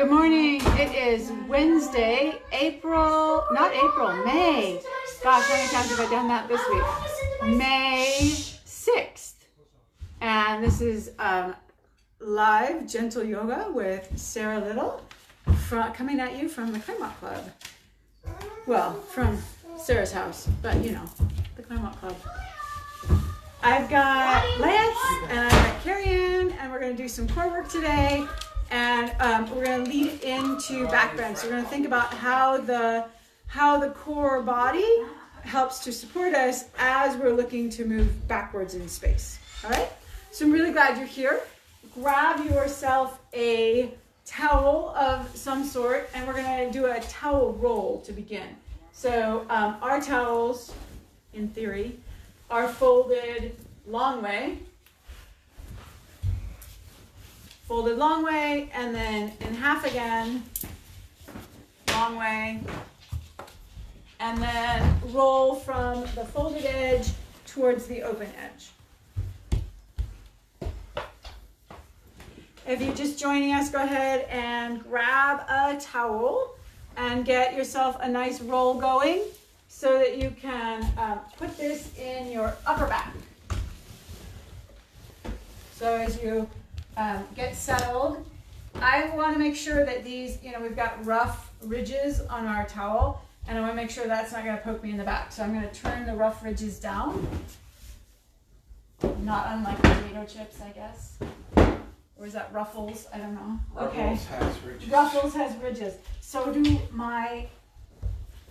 Good morning. It is Wednesday, May. Gosh, how many times have I done that this week? May 6th. And this is live gentle yoga with Sarah Little coming at you from the Claremont Club. Well, from Sarah's house, but you know, the Claremont Club. I've got Lance and I've got Carrie Ann, and we're going to do some core work today. And we're going to lead into Backbends. So we're going to think about how the core body helps to support us as we're looking to move backwards in space. All right? So I'm really glad you're here. Grab yourself a towel of some sort, and we're going to do a towel roll to begin. So our towels, in theory, are folded long way. Folded long way, and then in half again, long way, and then roll from the folded edge towards the open edge. If you're just joining us, go ahead and grab a towel and get yourself a nice roll going so that you can put this in your upper back. So as you get settled, I want to make sure that these, we've got rough ridges on our towel, and I want to make sure that's not going to poke me in the back. So I'm going to turn the rough ridges down. Not unlike potato chips, I guess. Or is that Ruffles? I don't know. Okay. Ruffles has ridges. Ruffles has ridges. So do my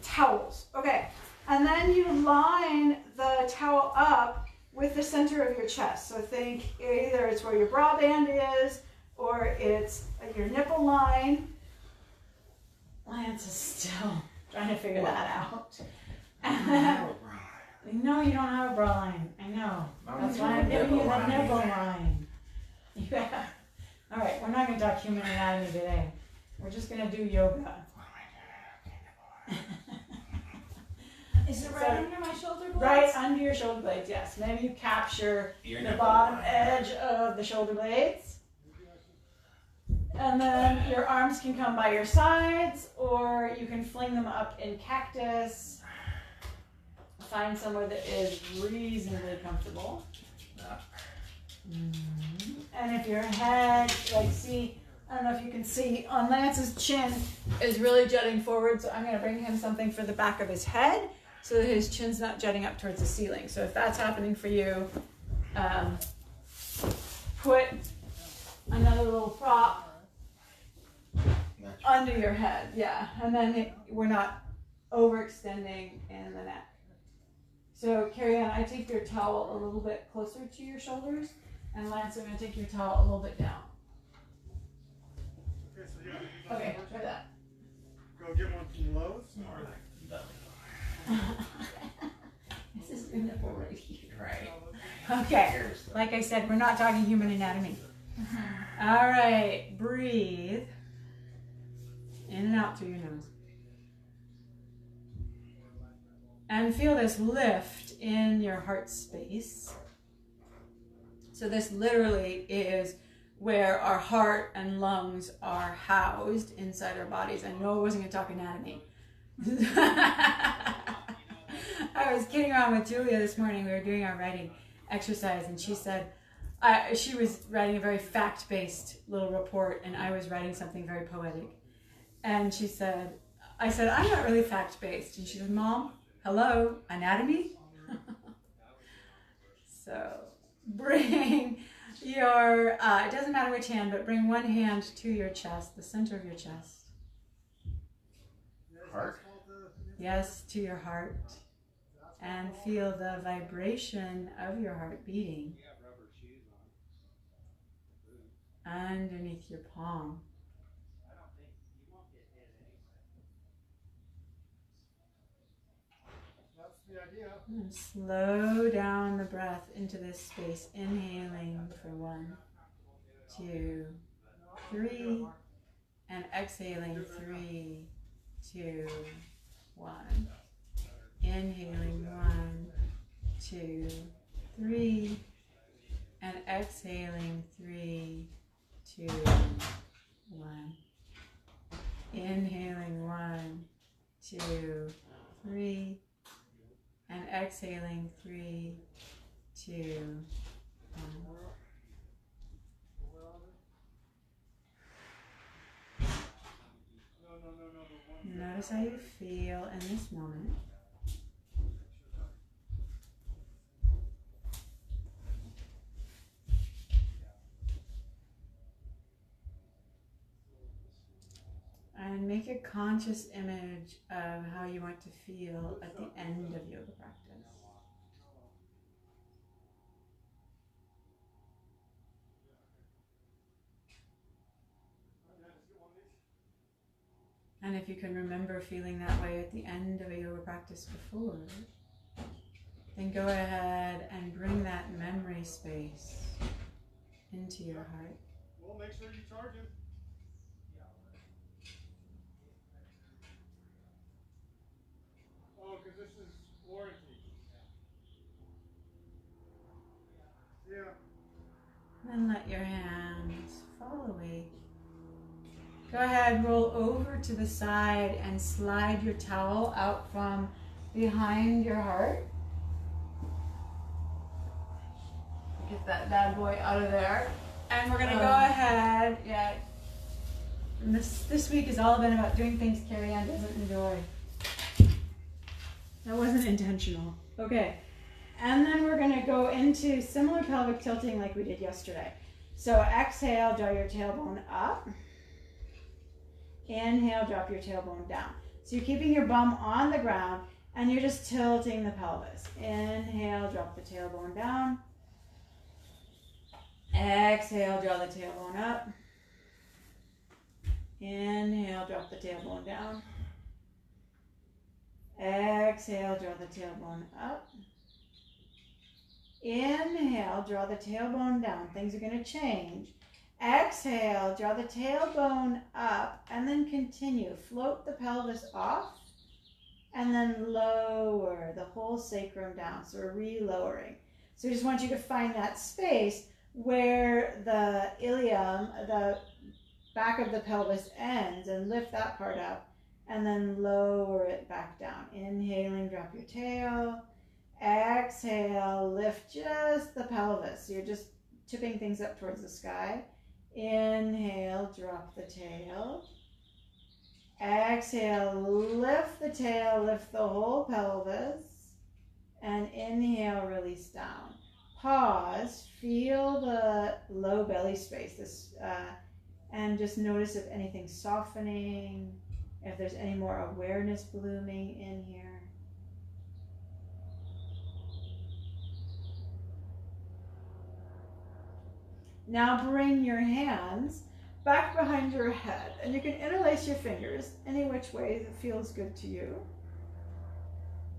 towels. Okay. And then you line the towel up with the center of your chest. So think either it's where your bra band is or it's your nipple line. Lance is still trying to figure that out. No, you don't have a bra line. I know. That's why I'm giving you the nipple line. Yeah. All right, we're not going to talk human anatomy today. We're just going to do yoga. Is it right under my shoulder blades? Right under your shoulder blades, yes. Maybe you capture the bottom edge of the shoulder blades. And then your arms can come by your sides, or you can fling them up in cactus. Find somewhere that is reasonably comfortable. And if your head, I don't know if you can see, on Lance's chin is really jutting forward, so I'm going to bring him something for the back of his head, so that his chin's not jutting up towards the ceiling. So if that's happening for you, put another little prop under your head. Yeah, and then we're not overextending in the neck. So Carrie Ann, I take your towel a little bit closer to your shoulders, and Lance, I'm going to take your towel a little bit down. Okay, try that. Go get one from Lowe's. This is your nipple right here. Right. Okay. Like I said, we're not talking human anatomy. All right. Breathe in and out through your nose. And feel this lift in your heart space. So this literally is where our heart and lungs are housed inside our bodies. I know I wasn't going to talk anatomy. I was kidding around with Julia this morning. We were doing our writing exercise, and she said she was writing a very fact-based little report, and I was writing something very poetic. And I said, I'm not really fact-based. And she said, Mom, hello, anatomy? So bring your, it doesn't matter which hand, but bring one hand to your chest, the center of your chest. Heart? Yes, to your heart. And feel the vibration of your heart beating underneath your palm. That's the idea. And slow down the breath into this space, inhaling for 1, 2, 3, and exhaling 3, 2, 1. Inhaling 1, 2, 3, and exhaling 3, 2, 1. exhaling. 3, 2, 1. Notice how you feel in this moment. And make a conscious image of how you want to feel at the end of yoga practice. And if you can remember feeling that way at the end of a yoga practice before, then go ahead and bring that memory space into your heart. Well, make sure you charge it. Oh, because this is warranty. Yeah. And let your hands fall away. Go ahead, roll over to the side and slide your towel out from behind your heart. Get that bad boy out of there. And we're gonna go ahead. Yeah. And this week has all been about doing things Carrie Ann doesn't enjoy. That wasn't intentional. Okay. And then we're gonna go into similar pelvic tilting like we did yesterday. So exhale, draw your tailbone up. Inhale, drop your tailbone down. So you're keeping your bum on the ground and you're just tilting the pelvis. Inhale, drop the tailbone down. Exhale, draw the tailbone up. Inhale, drop the tailbone down. Exhale, draw the tailbone up. Inhale, draw the tailbone down. Things are going to change. Exhale, draw the tailbone up, and then continue. Float the pelvis off, and then lower the whole sacrum down. So we're re-lowering. So I just want you to find that space where the ilium, the back of the pelvis ends, and lift that part up, and then lower it back down. Inhaling, drop your tail. Exhale, lift just the pelvis. So you're just tipping things up towards the sky. Inhale, drop the tail. Exhale, lift the tail, lift the whole pelvis. And inhale, release down. Pause, feel the low belly space, and just notice if anything's softening, if there's any more awareness blooming in here. Now bring your hands back behind your head, and you can interlace your fingers any which way that feels good to you.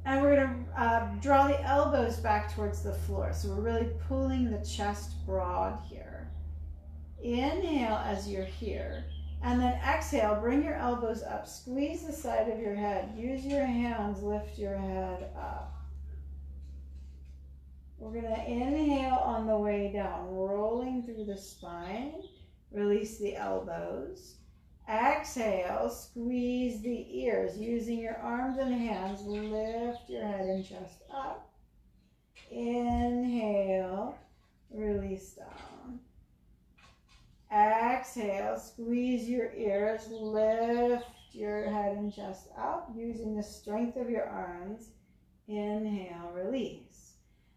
And we're going to draw the elbows back towards the floor. So we're really pulling the chest broad here. Inhale as you're here. And then exhale, bring your elbows up. Squeeze the side of your head. Use your hands, lift your head up. We're going to inhale on the way down, rolling through the spine. Release the elbows. Exhale, squeeze the ears. Using your arms and hands, lift your head and chest up. Inhale, release down. Exhale, squeeze your ears, lift your head and chest up. Using the strength of your arms, inhale, release.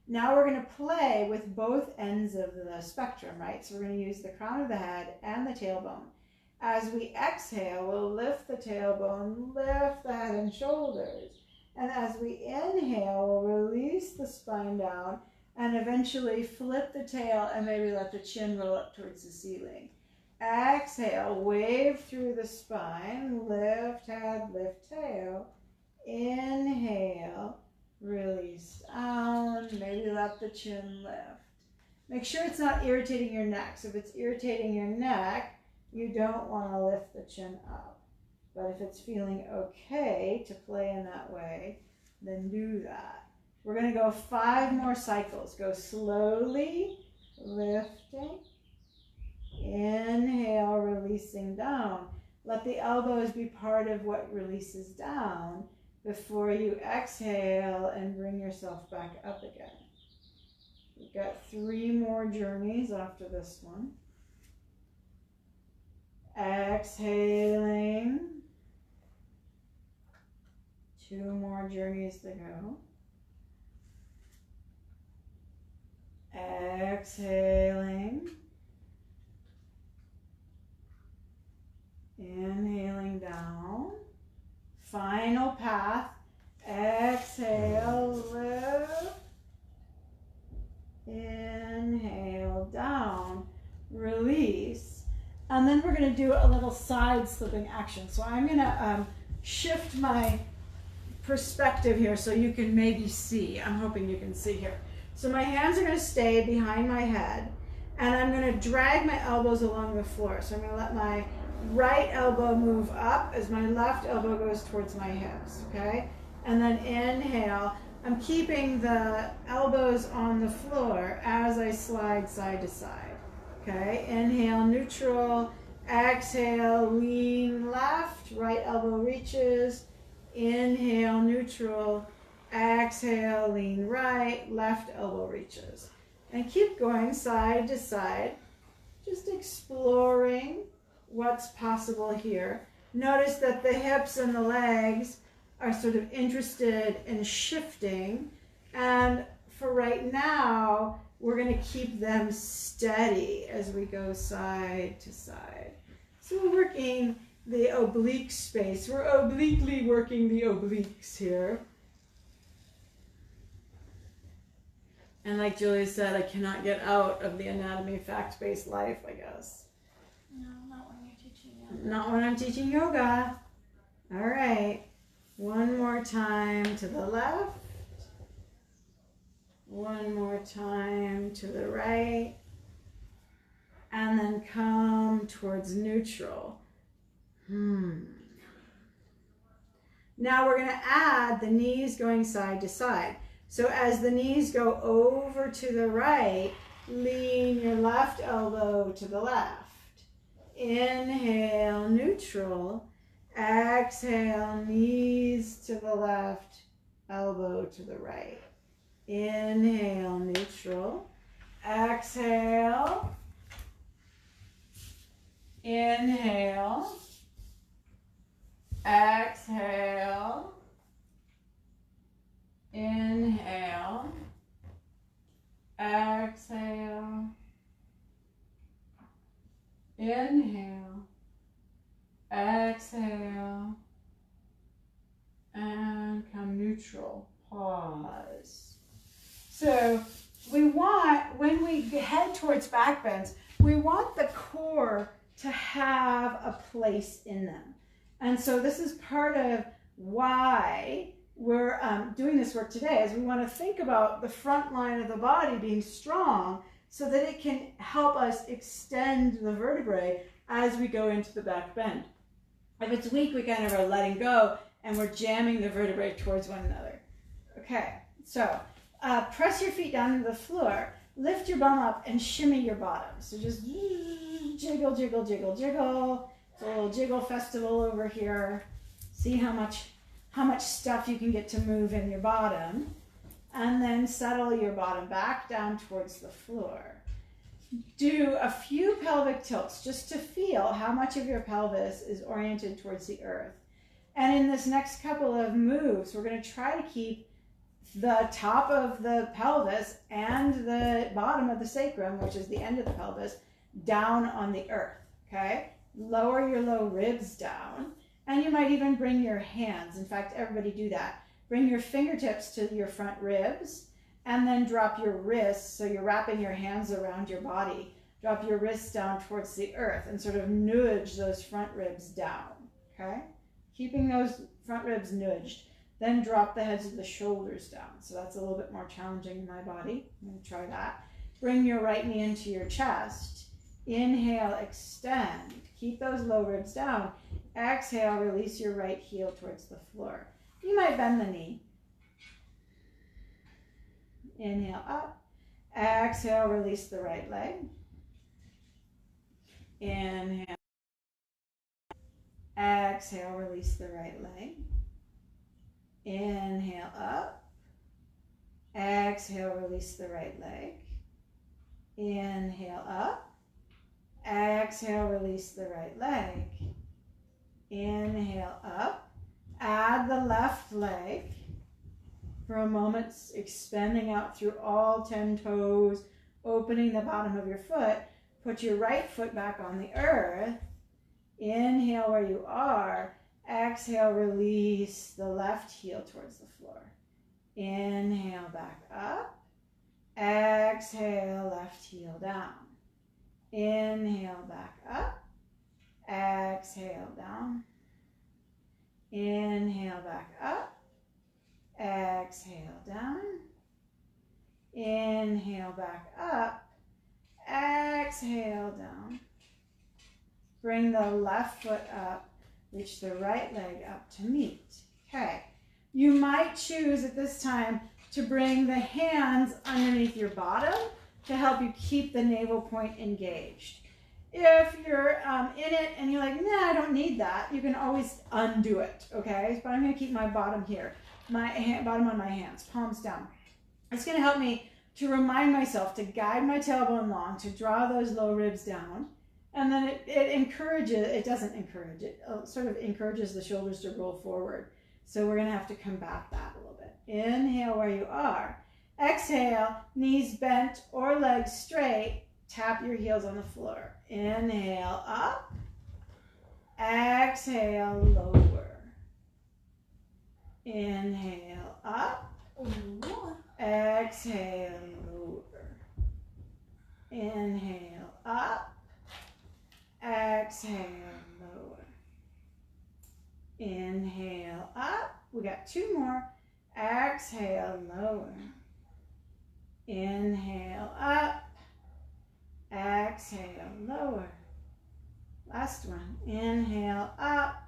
Now we're going to play with both ends of the spectrum, right? So we're going to use the crown of the head and the tailbone. As we exhale, we'll lift the tailbone, lift the head and shoulders. And as we inhale, we'll release the spine down and eventually flip the tail and maybe let the chin roll up towards the ceiling. Exhale, wave through the spine, lift head, lift tail. Inhale. Release down, maybe let the chin lift. Make sure it's not irritating your neck. So if it's irritating your neck, you don't want to lift the chin up. But if it's feeling okay to play in that way, then do that. We're going to go 5 more cycles. Go slowly, lifting. Inhale, releasing down. Let the elbows be part of what releases down. before you exhale and bring yourself back up again. We've got 3 more journeys after this one. Exhaling. 2 more journeys to go. Exhaling. Inhaling down. Final path. Exhale, lift. Inhale, down. Release. And then we're going to do a little side slipping action. So I'm going to shift my perspective here so you can maybe see. I'm hoping you can see here. So my hands are going to stay behind my head, and I'm going to drag my elbows along the floor. So I'm going to let my right elbow move up as my left elbow goes towards my hips, okay? And then inhale. I'm keeping the elbows on the floor as I slide side to side, okay? Inhale, neutral. Exhale, lean left. Right elbow reaches. Inhale, neutral. Exhale, lean right. Left elbow reaches. And keep going side to side, just exploring what's possible here. Notice that the hips and the legs are sort of interested in shifting, and for right now we're going to keep them steady as we go side to side. So we're working the oblique space. We're obliquely working the obliques here. And like Julia said, I cannot get out of the anatomy fact-based life, I guess. No, not when you're teaching yoga. Not when I'm teaching yoga. All right. One more time to the left. One more time to the right. And then come towards neutral. Now we're going to add the knees going side to side. So as the knees go over to the right, lean your left elbow to the left. Inhale, neutral. Exhale, knees to the left, elbow to the right. Inhale, neutral. Exhale. Inhale. Exhale. Inhale. Exhale. Inhale. Exhale. And come neutral. Pause. So we want, when we head towards back bends, we want the core to have a place in them. And so this is part of why we're doing this work today, is we want to think about the front line of the body being strong so that it can help us extend the vertebrae as we go into the back bend. If it's weak, we kind of are letting go and we're jamming the vertebrae towards one another. Okay, so press your feet down to the floor, lift your bum up and shimmy your bottom. So just jiggle, jiggle, jiggle, jiggle. It's a little jiggle festival over here. See how much stuff you can get to move in your bottom. And then settle your bottom back down towards the floor. Do a few pelvic tilts just to feel how much of your pelvis is oriented towards the earth. And in this next couple of moves, we're going to try to keep the top of the pelvis and the bottom of the sacrum, which is the end of the pelvis, down on the earth, okay? Lower your low ribs down, and you might even bring your hands. In fact, everybody do that. Bring your fingertips to your front ribs, and then drop your wrists, so you're wrapping your hands around your body. Drop your wrists down towards the earth and sort of nudge those front ribs down, okay? Keeping those front ribs nudged. Then drop the heads of the shoulders down. So that's a little bit more challenging in my body. I'm going to try that. Bring your right knee into your chest. Inhale, extend. Keep those low ribs down. Exhale, release your right heel towards the floor. You might bend the knee. Inhale up. Exhale, release the right leg. Inhale. Exhale, release the right leg. Inhale up. Exhale, release the right leg. Inhale up. Exhale, release the right leg. Inhale up. Add the left leg. For a moment, expanding out through all 10 toes, opening the bottom of your foot. Put your right foot back on the earth. Inhale where you are. Exhale, release the left heel towards the floor. Inhale, back up. Exhale, left heel down. Inhale, back up. Exhale, down. Inhale, back up. Exhale, down. Inhale, back up. Exhale, down. Bring the left foot up. Reach the right leg up to meet. Okay. You might choose at this time to bring the hands underneath your bottom to help you keep the navel point engaged. If you're in it and you're like, nah, I don't need that, you can always undo it, okay? But I'm going to keep my bottom here, bottom on my hands, palms down. It's going to help me to remind myself to guide my tailbone long, to draw those low ribs down. And then it doesn't encourage, it sort of encourages the shoulders to roll forward. So we're going to have to combat that a little bit. Inhale where you are. Exhale, knees bent or legs straight. Tap your heels on the floor. Inhale up. Exhale, lower. Inhale up. Exhale, lower. Inhale up. Exhale, lower. Inhale up. We got 2 more. Exhale, lower. Inhale up. Exhale, lower. Last one. Inhale up.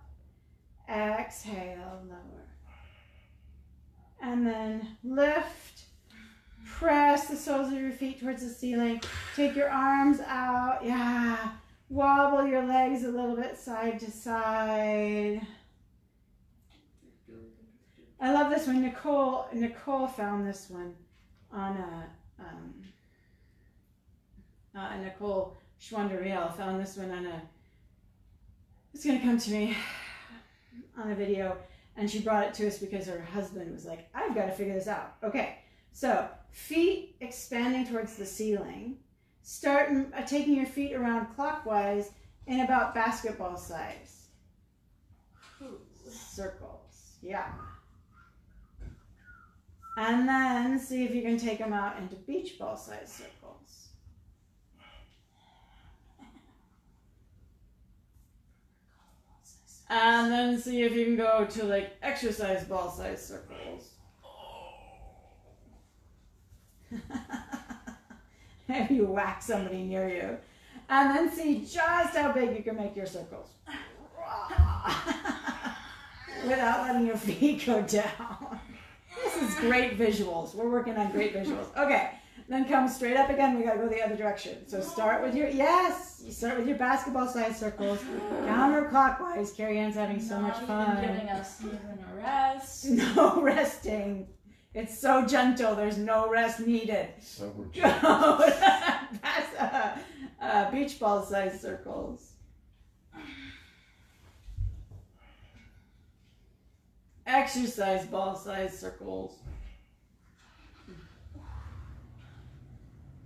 Exhale, lower. And then lift. Press the soles of your feet towards the ceiling. Take your arms out. Yeah. Wobble your legs a little bit side to side. I love this one. Nicole found this one on Nicole Schwanderiel found this one on it's going to come to me on a video, and she brought it to us because her husband was like, I've got to figure this out. Okay, so feet expanding towards the ceiling. Start taking your feet around clockwise in about basketball size circles. Yeah. And then see if you can take them out into beach ball size circles. And then see if you can go to like exercise ball size circles. If you whack somebody near you. And then see just how big you can make your circles. Without letting your feet go down. This is great visuals. We're working on great visuals. Okay, then come straight up again. We gotta go the other direction. So start with your, you start with your basketball size circles. Counterclockwise. Carrie Ann's having so much fun. Giving us even a rest. No resting. It's so gentle. There's no rest needed. So beach ball size circles. Exercise ball size circles.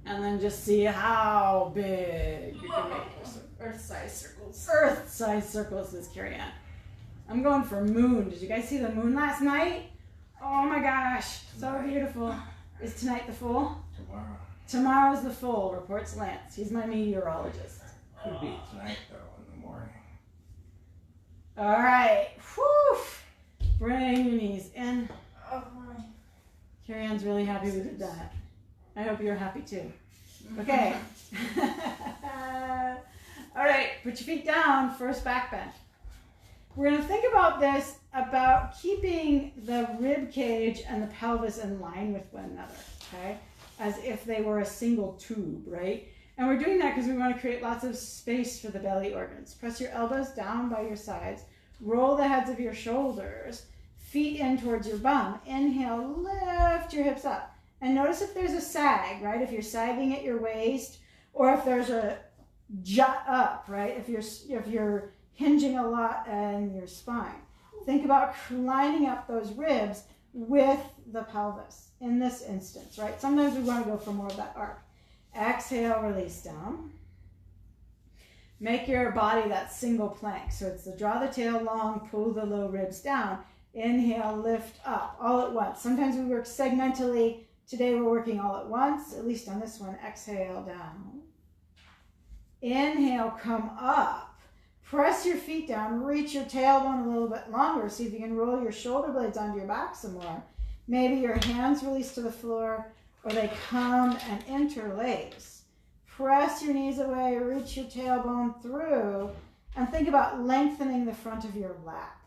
And then just see how big you can make your circles. Earth size circles. Earth size circles, says Carrie Ann. I'm going for moon. Did you guys see the moon last night? Oh my gosh, so beautiful. Is tonight the full? Tomorrow. Tomorrow's the full, reports Lance. He's my meteorologist. Could be tonight though, in the morning. All right. Whew. Bring your knees in. Oh my. Carrie Ann's really happy we did that. I hope you're happy too. Okay. All right, put your feet down, first back bend. We're going to think about this, about keeping the rib cage and the pelvis in line with one another, okay? As if they were a single tube, right? And we're doing that because we want to create lots of space for the belly organs. Press your elbows down by your sides. Roll the heads of your shoulders. feet in towards your bum. Inhale, lift your hips up. And notice if there's a sag, right? If you're sagging at your waist, or if there's a jut up, right? If you're hinging a lot in your spine. Think about lining up those ribs with the pelvis in this instance, right? Sometimes we want to go for more of that arc. Exhale, release down. Make your body that single plank. So it's the draw the tail long, pull the low ribs down. Inhale, lift up, all at once. Sometimes we work segmentally. Today we're working all at once, at least on this one. Exhale, down. Inhale, come up. Press your feet down. Reach your tailbone a little bit longer. See if you can roll your shoulder blades onto your back some more. Maybe your hands release to the floor, or they come and interlace. Press your knees away. Reach your tailbone through. And think about lengthening the front of your lap.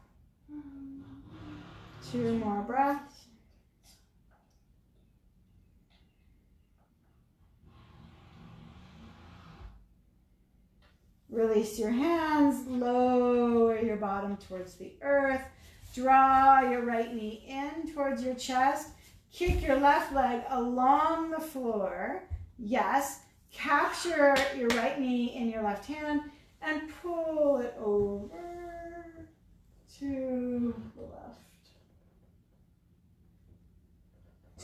2 more breaths. Release your hands, lower your bottom towards the earth. Draw your right knee in towards your chest. Kick your left leg along the floor. Yes. Capture your right knee in your left hand and pull it over to the left.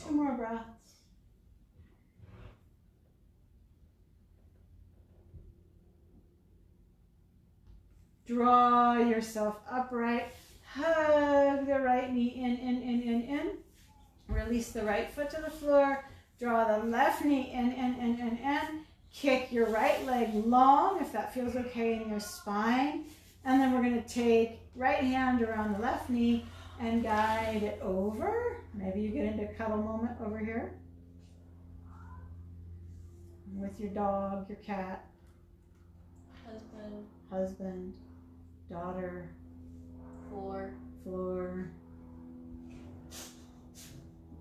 2 more breaths. Draw yourself upright. Hug the right knee in. Release the right foot to the floor. Draw the left knee in. Kick your right leg long if that feels okay in your spine. And then we're going to take right hand around the left knee and guide it over. Maybe you get into a cuddle moment over here with your dog, your cat, husband, daughter, floor,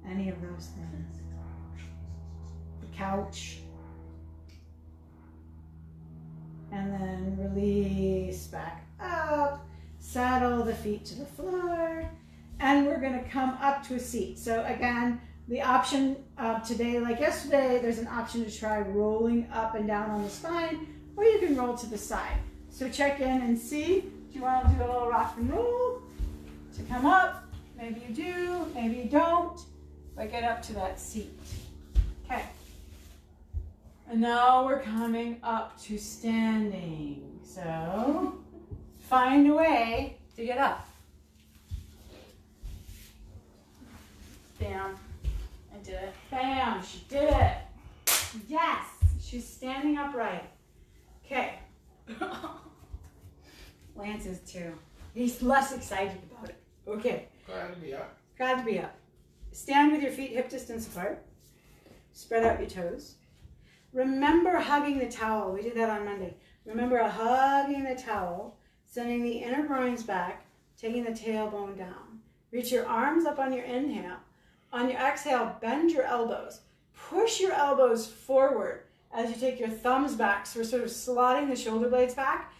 any of those things. The couch. And then release back up. Saddle the feet to the floor. And we're going to come up to a seat. So again, the option today, like yesterday, there's an option to try rolling up and down on the spine, or you can roll to the side. So check in and see. Do you want to do a little rock and roll to come up? Maybe you do, maybe you don't, but get up to that seat. Okay. And now we're coming up to standing. So find a way to get up. Bam. I did it. Bam. She did it. Yes. She's standing upright. Okay. Lance is too. He's less excited about it. Okay. Glad to be up. Glad to be up. Stand with your feet hip distance apart. Spread out your toes. Remember hugging the towel. We did that on Monday. Remember hugging the towel, sending the inner groins back, taking the tailbone down. Reach your arms up on your inhale. On your exhale, bend your elbows. Push your elbows forward as you take your thumbs back. So we're sort of slotting the shoulder blades back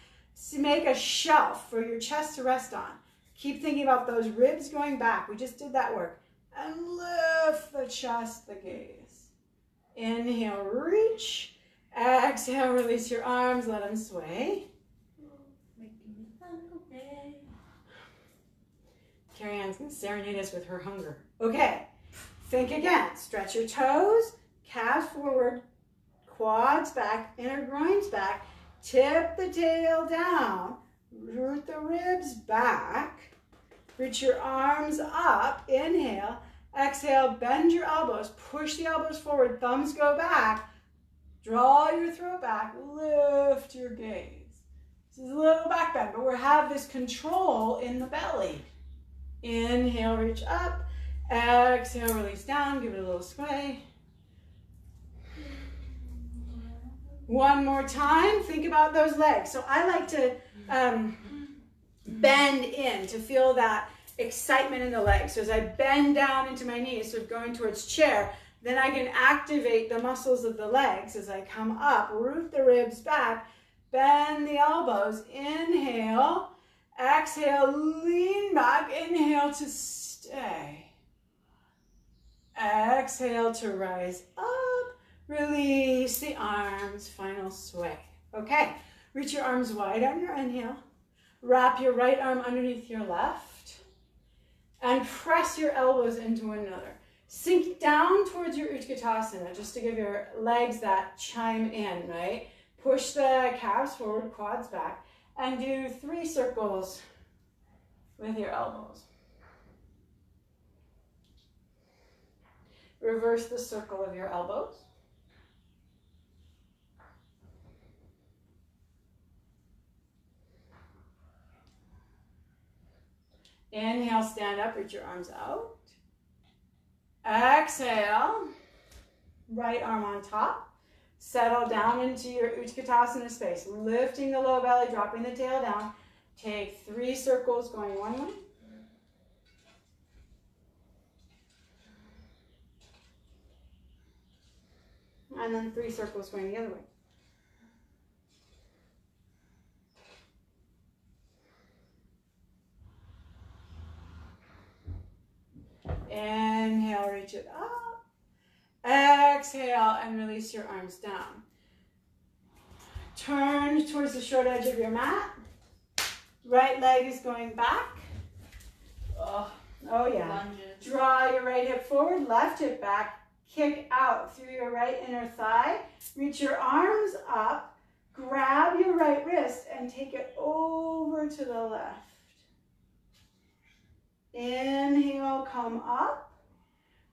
to make a shelf for your chest to rest on. Keep thinking about those ribs going back. We just did that work. And lift the chest, the gaze. Inhale, reach. Exhale, release your arms, let them sway. Carrie Ann's going to serenade us with her hunger. Okay, think again. Stretch your toes, calves forward, quads back, inner groins back. Tip the tail down, root the ribs back. Reach your arms up, inhale. Exhale, bend your elbows, push the elbows forward, thumbs go back. Draw your throat back, lift your gaze. This is a little back bend, but we have this control in the belly. Inhale, reach up. Exhale, release down, give it a little sway. One more time, think about those legs. So I like to bend in to feel that excitement in the legs. So as I bend down into my knees, sort of going towards chair, then I can activate the muscles of the legs as I come up, root the ribs back, bend the elbows, inhale, exhale, lean back, inhale to stay. Exhale to rise up. Release the arms, final sway. Okay, reach your arms wide on your inhale. Wrap your right arm underneath your left. And press your elbows into one another. Sink down towards your Utkatasana, just to give your legs that chime in, right? Push the calves forward, quads back, and do 3 circles with your elbows. Reverse the circle of your elbows. Inhale, stand up, reach your arms out. Exhale, right arm on top. Settle down into your Utkatasana space. Lifting the low belly, dropping the tail down. Take 3 circles going one way. And then 3 circles going the other way. Inhale, reach it up. Exhale, and release your arms down. Turn towards the short edge of your mat. Right leg is going back. Oh yeah. Lunges. Draw your right hip forward, left hip back. Kick out through your right inner thigh. Reach your arms up. Grab your right wrist and take it over to the left. Inhale, come up.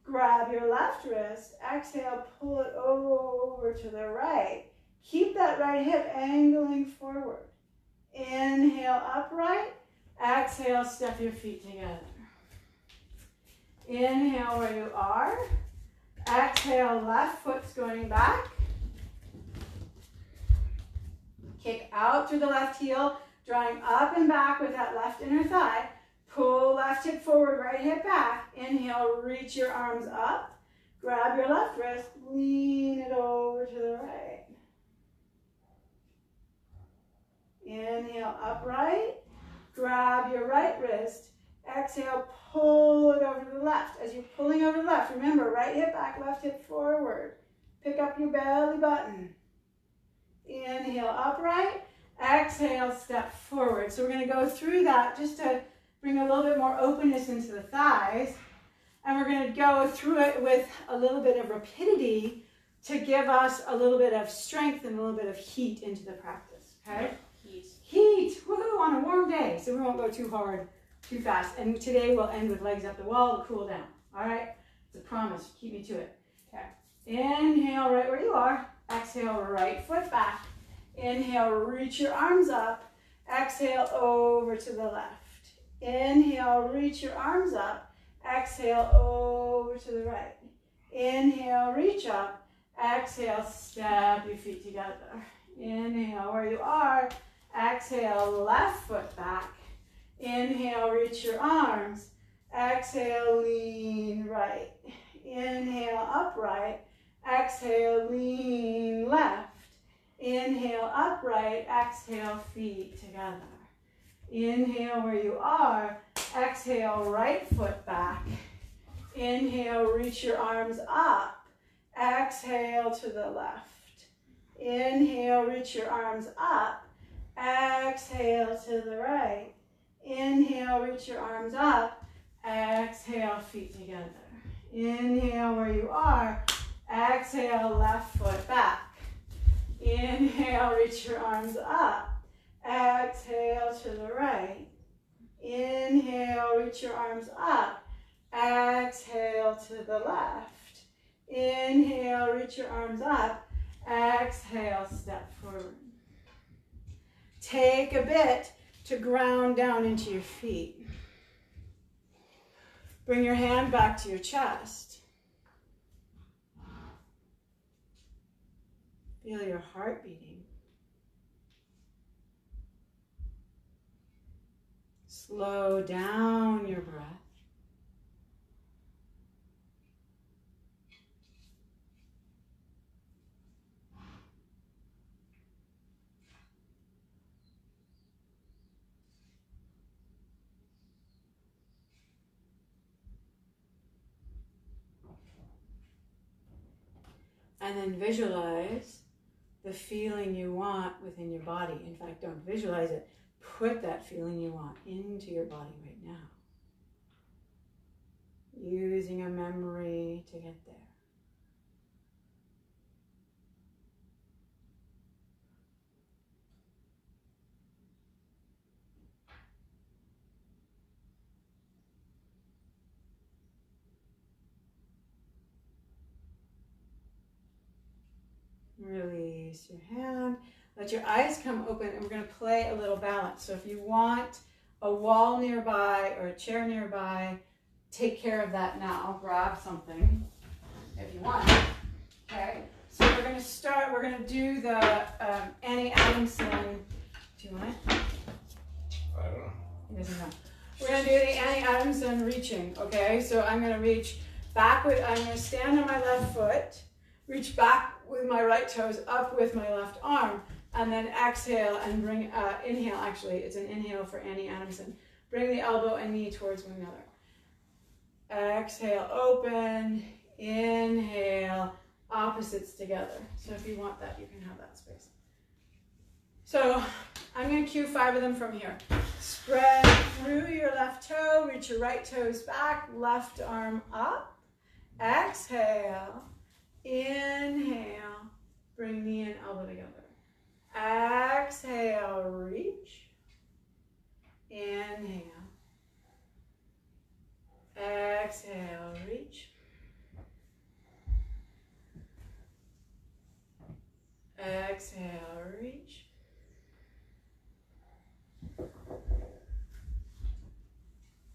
Grab your left wrist. Exhale, pull it over to the right. Keep that right hip angling forward. Inhale, upright. Exhale, step your feet together. Inhale where you are. Exhale, left foot's going back. Kick out through the left heel, drawing up and back with that left inner thigh. Pull left hip forward, right hip back. Inhale, reach your arms up. Grab your left wrist, lean it over to the right. Inhale, upright. Grab your right wrist. Exhale, pull it over to the left. As you're pulling over to the left, remember, right hip back, left hip forward. Pick up your belly button. Inhale, upright. Exhale, step forward. So we're going to go through that just to bring a little bit more openness into the thighs. And we're going to go through it with a little bit of rapidity to give us a little bit of strength and a little bit of heat into the practice. Okay? Heat. Woohoo, on a warm day. So we won't go too hard, too fast. And today we'll end with legs up the wall to cool down. All right? It's a promise. Keep me to it. Okay. Inhale right where you are. Exhale, right foot back. Inhale, reach your arms up. Exhale, over to the left. Inhale, reach your arms up. Exhale, over to the right. Inhale, reach up. Exhale, step your feet together. Inhale, where you are. Exhale, left foot back. Inhale, reach your arms. Exhale, lean right. Inhale, upright. Exhale, lean left. Inhale, upright. Exhale, feet together. Inhale where you are. Exhale, right foot back. Inhale, reach your arms up. Exhale to the left. Inhale, reach your arms up. Exhale to the right. Inhale, reach your arms up. Exhale, feet together. Inhale where you are. Exhale, left foot back. Inhale, reach your arms up. Exhale to the right. Inhale, reach your arms up. Exhale to the left. Inhale, reach your arms up. Exhale, step forward. Take a bit to ground down into your feet. Bring your hand back to your chest. Feel your heart beating. Slow down your breath. And then visualize the feeling you want within your body. In fact, don't visualize it. Put that feeling you want into your body right now. Using a memory to get there. Release your hand. Let your eyes come open, and we're going to play a little balance. So if you want a wall nearby or a chair nearby, take care of that now. Grab something if you want. Okay? So we're going to start. We're going to do the Annie Adamson. Do you want it? I don't know. He doesn't know. We're going to do the Annie Adamson reaching. Okay? So I'm going to reach backward. I'm going to stand on my left foot, reach back with my right toes, up with my left arm, and then exhale and bring, inhale actually, it's an inhale for Annie Adamson. Bring the elbow and knee towards one another. Exhale, open, inhale, opposites together. So if you want that, you can have that space. So I'm going to cue 5 of them from here. Spread through your left toe, reach your right toes back, left arm up, exhale, inhale, bring knee and elbow together. Exhale, reach. Inhale. Exhale, reach. Exhale, reach.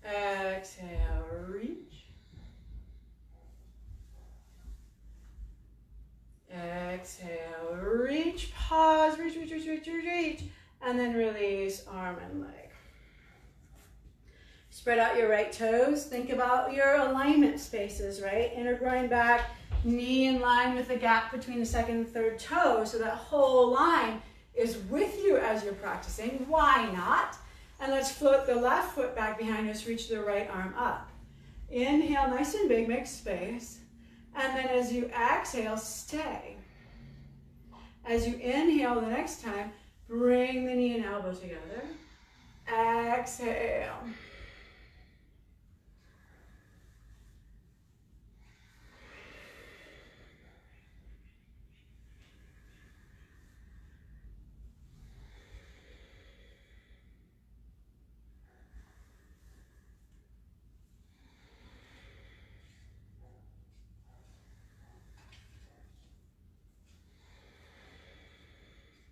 Exhale, reach. Exhale, reach, pause, reach, reach, reach, reach, reach, reach, and then release arm and leg. Spread out your right toes. Think about your alignment spaces, right? Inner groin back, knee in line with the gap between the second and third toe, so that whole line is with you as you're practicing. Why not? And let's float the left foot back behind us, reach the right arm up. Inhale, nice and big, make space. And then as you exhale, stay. As you inhale the next time, bring the knee and elbow together. Exhale.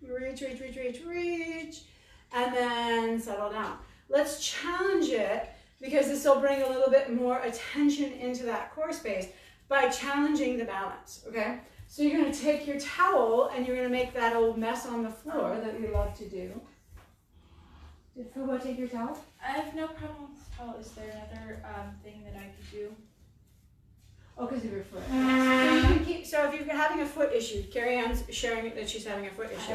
Reach, reach, reach, reach, reach, and then settle down. Let's challenge it, because this will bring a little bit more attention into that core space by challenging the balance, okay? So you're going to take your towel and you're going to make that old mess on the floor that we love to do. Did Fubo take your towel? I have no problem with towel. Is there another thing that I could do? Oh, because of your foot. So, you can keep, so if you're having a foot issue, Carrie Ann's sharing that she's having a foot issue.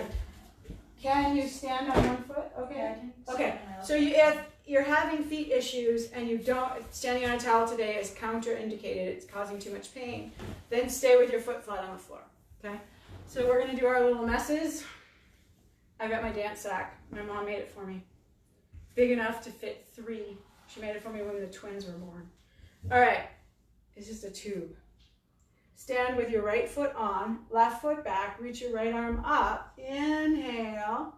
Can you stand on one foot? Okay. Yeah, I can stand Okay. on my left So if you're having feet issues and you don't, standing on a towel today is counterindicated, it's causing too much pain, then stay with your foot flat on the floor. Okay. So we're gonna do our little messes. I got my dance sack. My mom made it for me. Big enough to fit 3. She made it for me when the twins were born. All right. It's just a tube. Stand with your right foot on, left foot back, reach your right arm up, inhale,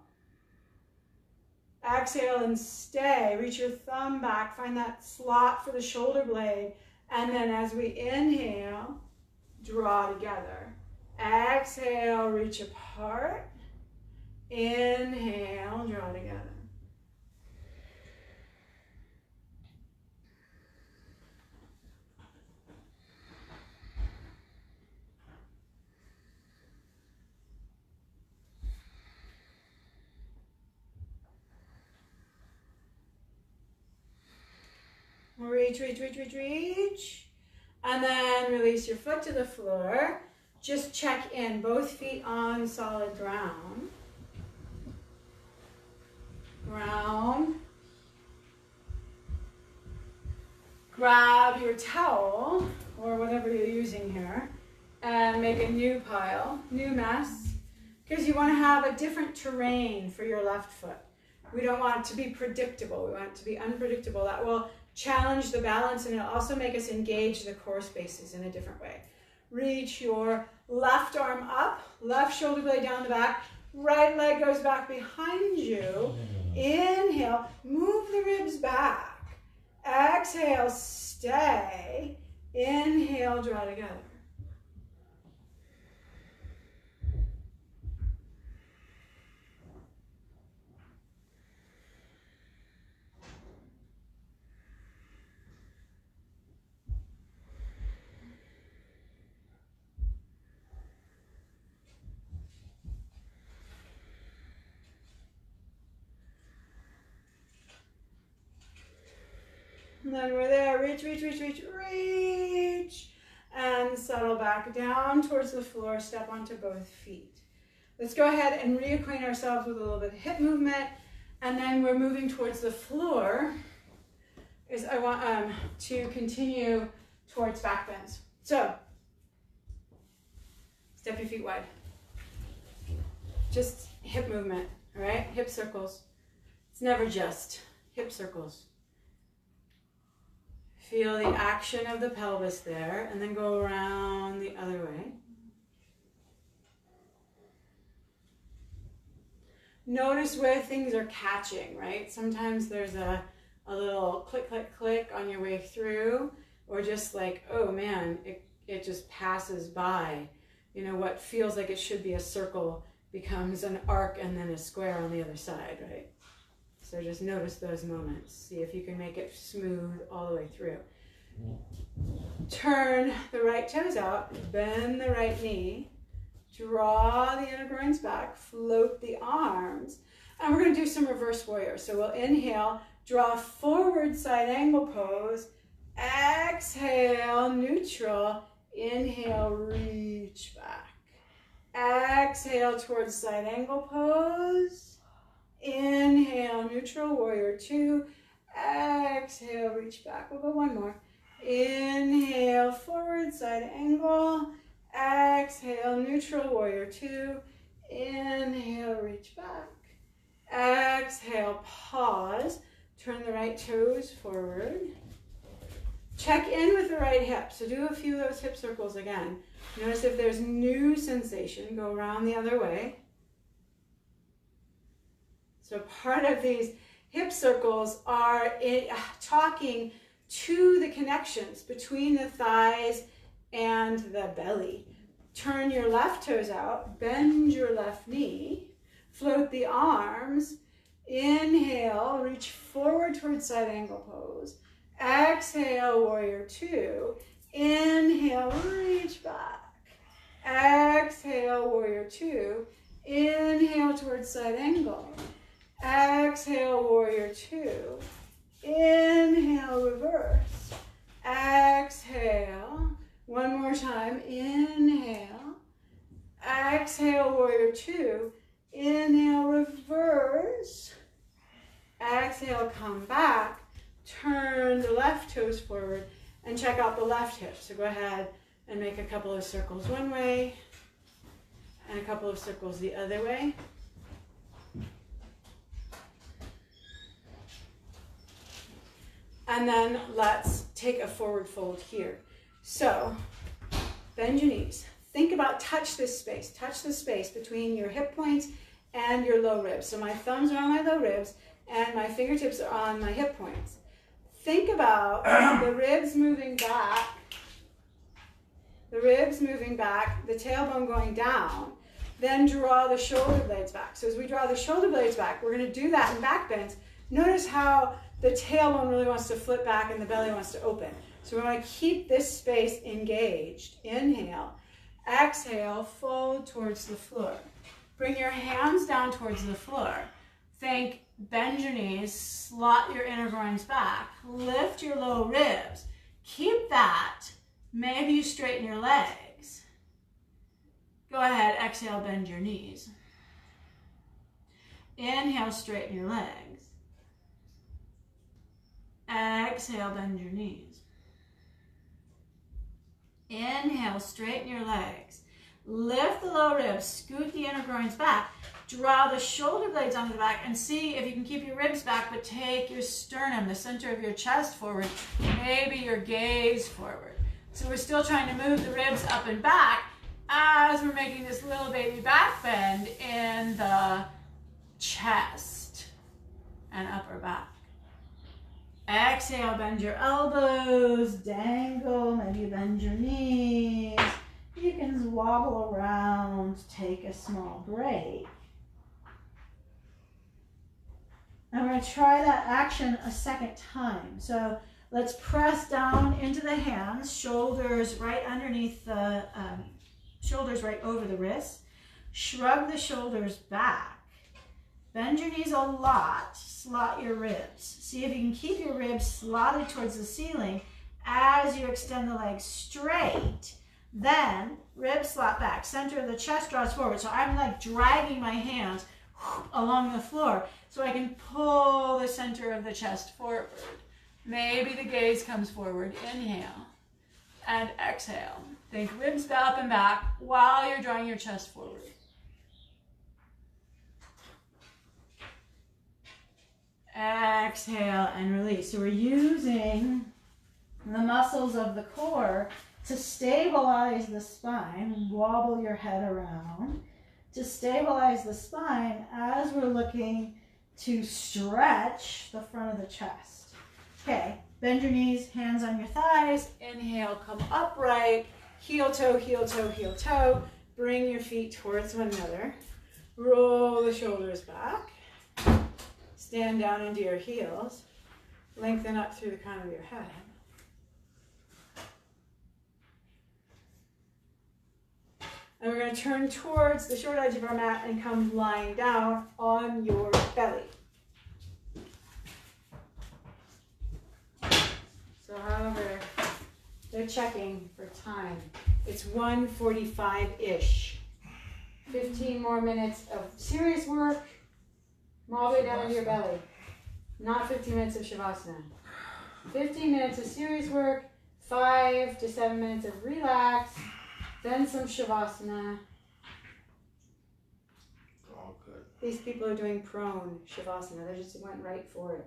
exhale and stay, reach your thumb back, find that slot for the shoulder blade, and then as we inhale, draw together. Exhale, reach apart, inhale, draw together. Reach, reach, reach, reach, reach. And then release your foot to the floor. Just check in, both feet on solid ground. Ground. Grab your towel, or whatever you're using here, and make a new pile, new mess, because you want to have a different terrain for your left foot. We don't want it to be predictable. We want it to be unpredictable. That will challenge the balance, and it'll also make us engage the core spaces in a different way. Reach your left arm up, left shoulder blade down the back, right leg goes back behind you. Inhale, move the ribs back. Exhale, stay. Inhale, draw together. And then we're there, reach, reach, reach, reach, reach. And settle back down towards the floor, step onto both feet. Let's go ahead and reacquaint ourselves with a little bit of hip movement. And then we're moving towards the floor. I want to continue towards back bends. So, step your feet wide. Just hip movement, all right? Hip circles. It's never just hip circles. Feel the action of the pelvis there, and then go around the other way. Notice where things are catching, right? Sometimes there's a little click, click, click on your way through, or just like, oh man, it just passes by. You know, what feels like it should be a circle becomes an arc and then a square on the other side, right? So just notice those moments. See if you can make it smooth all the way through. Turn the right toes out, bend the right knee, draw the inner groins back, float the arms, and we're going to do some reverse warrior. So we'll inhale, draw forward side angle pose, exhale, neutral, inhale, reach back. Exhale towards side angle pose. Inhale, neutral, warrior two. Exhale, reach back. We'll go one more. Inhale, forward side angle. Exhale, neutral, warrior two. Inhale, reach back. Exhale, pause. Turn the right toes forward. Check in with the right hip. So do a few of those hip circles again. Notice if there's new sensation, go around the other way. So part of these hip circles are talking to the connections between the thighs and the belly. Turn your left toes out, bend your left knee, float the arms, inhale, reach forward towards side angle pose. Exhale, warrior two. Inhale, reach back. Exhale, warrior two. Inhale towards side angle. Exhale, warrior two. Inhale, reverse. Exhale. One more time. Inhale. Exhale, warrior two. Inhale, reverse. Exhale, come back. Turn the left toes forward and check out the left hip. So go ahead and make a couple of circles one way and a couple of circles the other way. And then let's take a forward fold here. So bend your knees. Think about touch this space between your hip points and your low ribs. So my thumbs are on my low ribs and my fingertips are on my hip points. Think about the ribs moving back, the tailbone going down, then draw the shoulder blades back. So as we draw the shoulder blades back, we're going to do that in back bends. Notice how the tailbone really wants to flip back and the belly wants to open. So we want to keep this space engaged. Inhale, exhale, fold towards the floor. Bring your hands down towards the floor. Bend your knees, slot your inner groins back, lift your low ribs. Keep that. Maybe you straighten your legs. Go ahead, exhale, bend your knees. Inhale, straighten your legs. Exhale, bend your knees. Inhale, straighten your legs. Lift the low ribs, scoot the inner groins back. Draw the shoulder blades onto the back and see if you can keep your ribs back, but take your sternum, the center of your chest forward, maybe your gaze forward. So we're still trying to move the ribs up and back as we're making this little baby back bend in the chest and upper back. Exhale, bend your elbows, dangle, maybe bend your knees. You can wobble around, take a small break. And we're going to try that action a second time. So let's press down into the hands, shoulders right underneath the, shoulders right over the wrists. Shrug the shoulders back. Bend your knees a lot, slot your ribs. See if you can keep your ribs slotted towards the ceiling as you extend the legs straight. Then ribs slot back, center of the chest draws forward. So I'm like dragging my hands along the floor so I can pull the center of the chest forward. Maybe the gaze comes forward. Inhale and exhale. Think ribs up and back while you're drawing your chest forward. Exhale and release. So we're using the muscles of the core to stabilize the spine. Wobble your head around. To stabilize the spine as we're looking to stretch the front of the chest. Okay, bend your knees, hands on your thighs. Inhale, come upright. Heel toe, heel toe, heel toe. Bring your feet towards one another. Roll the shoulders back. Stand down into your heels. Lengthen up through the crown of your head. And we're going to turn towards the short edge of our mat and come lying down on your belly. So however, they're checking for time. It's 1:45-ish. 15 more minutes of serious work. Come all the way down to your belly. Not 15 minutes of Shavasana. 15 minutes of serious work, 5 to 7 minutes of relax, then some Shavasana. All good. These people are doing prone Shavasana. They just went right for it.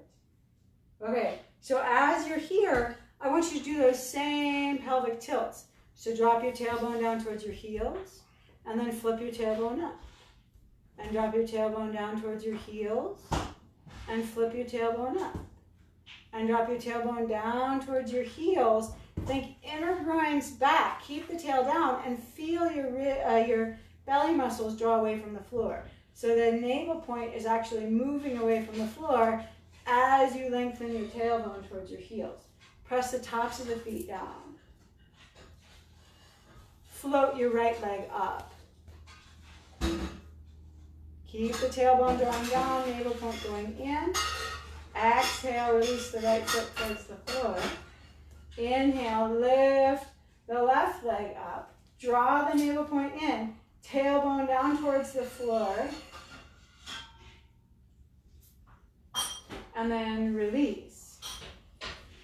Okay, so as you're here, I want you to do those same pelvic tilts. So drop your tailbone down towards your heels, and then flip your tailbone up. And drop your tailbone down towards your heels, and flip your tailbone up. And drop your tailbone down towards your heels. Think inner groins back. Keep the tail down and feel your belly muscles draw away from the floor. So the navel point is actually moving away from the floor as you lengthen your tailbone towards your heels. Press the tops of the feet down. Float your right leg up. Keep the tailbone drawing down, navel point going in. Exhale, release the right foot towards the floor. Inhale, lift the left leg up. Draw the navel point in. Tailbone down towards the floor. And then release.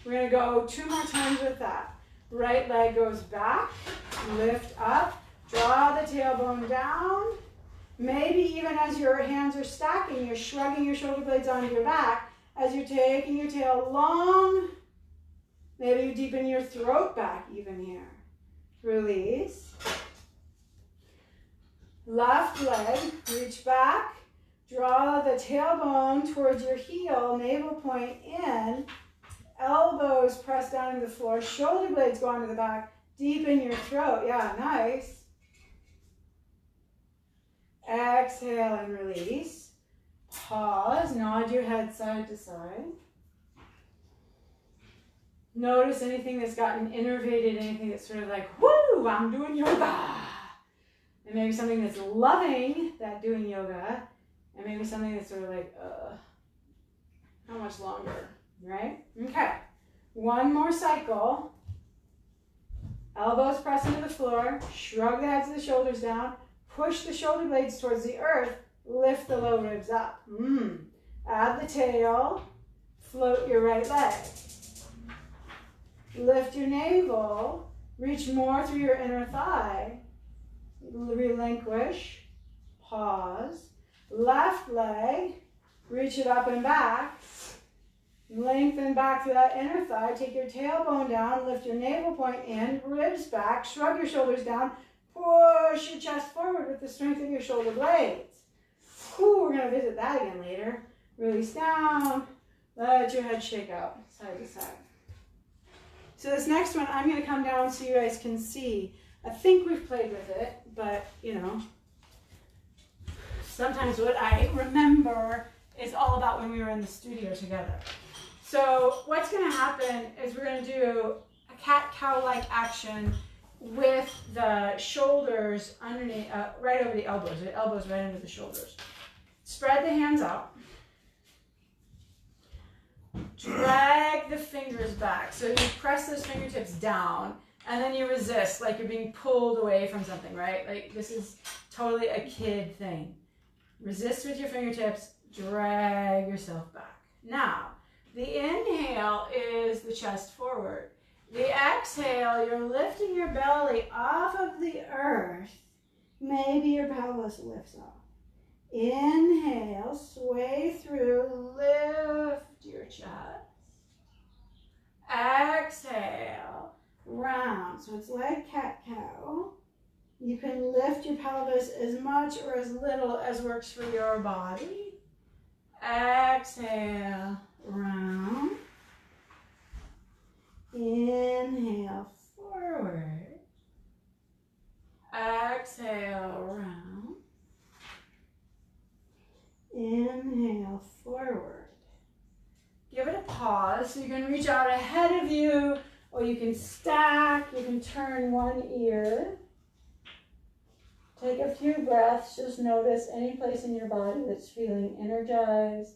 We're going to go 2 more times with that. Right leg goes back, lift up, draw the tailbone down. Maybe even as your hands are stacking, you're shrugging your shoulder blades onto your back. As you're taking your tail long, maybe you deepen your throat back even here. Release. Left leg, reach back. Draw the tailbone towards your heel, navel point in. Elbows press down to the floor, shoulder blades go onto the back. Deepen your throat. Yeah, nice. Exhale and release. Pause, nod your head side to side. Notice anything that's gotten innervated, anything that's sort of like, woo, I'm doing yoga. And maybe something that's loving that doing yoga. And maybe something that's sort of like, how much longer, right? Okay, 1 more cycle. Elbows press into the floor, shrug the heads of the shoulders down, push the shoulder blades towards the earth, lift the low ribs up. Add the tail, float your right leg. Lift your navel, Reach more through your inner thigh. Relinquish. Pause. Left leg. Reach it up and back. Lengthen back through that inner thigh. Take your tailbone down. Lift your navel point in. Ribs back. Shrug your shoulders down. Push your chest forward with the strength of your shoulder blades. Whew, we're going to visit that again later. Release down. Let your head shake out side to side. So this next one, I'm going to come down so you guys can see. I think we've played with it, but, you know, sometimes what I remember is all about when we were in the studio together. So what's going to happen is we're going to do a cat-cow-like action with the shoulders underneath, right over the elbows right under the shoulders. Spread the hands out. Drag the fingers back. So you press those fingertips down, and then you resist, like you're being pulled away from something, right? Like this is totally a kid thing. Resist with your fingertips, drag yourself back. Now, the inhale is the chest forward. The exhale, you're lifting your belly off of the earth. Maybe your pelvis lifts off. Inhale, sway through, lift your chest. Exhale, round. So it's like cat-cow. You can lift your pelvis as much or as little as works for your body. Exhale, round. Inhale, forward. Exhale, round. Inhale, forward. Give it a pause. So you can reach out ahead of you, or you can stack. You can turn one ear. Take a few breaths. Just notice any place in your body that's feeling energized.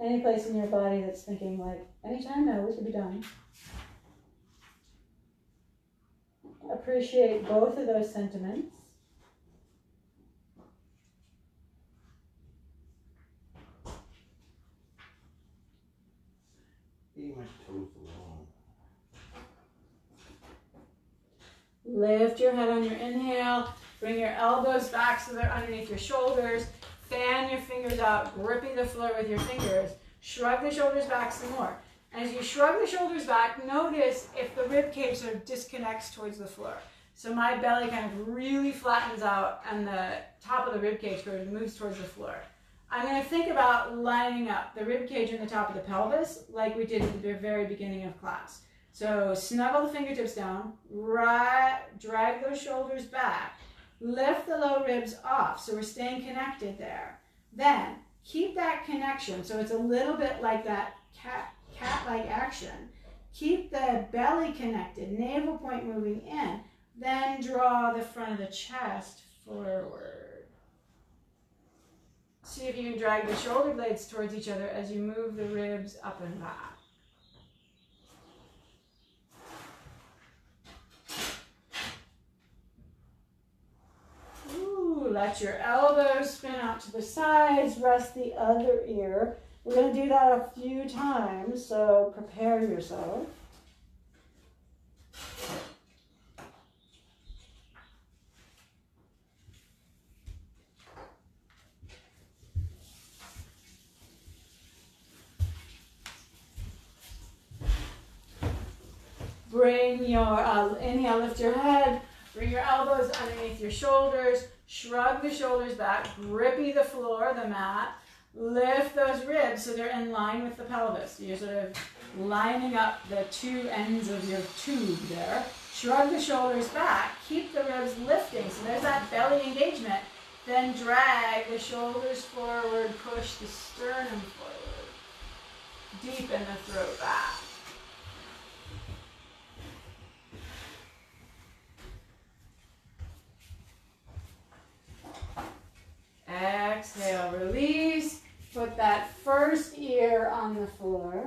Any place in your body that's thinking like, anytime now, we could be done. Appreciate both of those sentiments. Leave my toes alone. Lift your head on your inhale. Bring your elbows back so they're underneath your shoulders. Fan your fingers out, gripping the floor with your fingers. Shrug the shoulders back some more. And as you shrug the shoulders back, notice if the rib cage sort of disconnects towards the floor. So my belly kind of really flattens out and the top of the rib cage sort of moves towards the floor. I'm going to think about lining up the rib cage and the top of the pelvis like we did at the very beginning of class. So snuggle the fingertips down, drag those shoulders back, lift the low ribs off so we're staying connected there. Then keep that connection so it's a little bit like that cat-like action. Keep the belly connected, navel point moving in, then draw the front of the chest forward. See if you can drag the shoulder blades towards each other as you move the ribs up and back. Ooh, let your elbows spin out to the sides, rest the other ear. We're going to do that a few times, so prepare yourself. Bring your, inhale, lift your head, bring your elbows underneath your shoulders, shrug the shoulders back, grippy the floor, the mat, lift those ribs so they're in line with the pelvis. You're sort of lining up the two ends of your tube there. Shrug the shoulders back, keep the ribs lifting, so there's that belly engagement. Then drag the shoulders forward, push the sternum forward, deepen the throat back. Exhale, release. Put that first ear on the floor.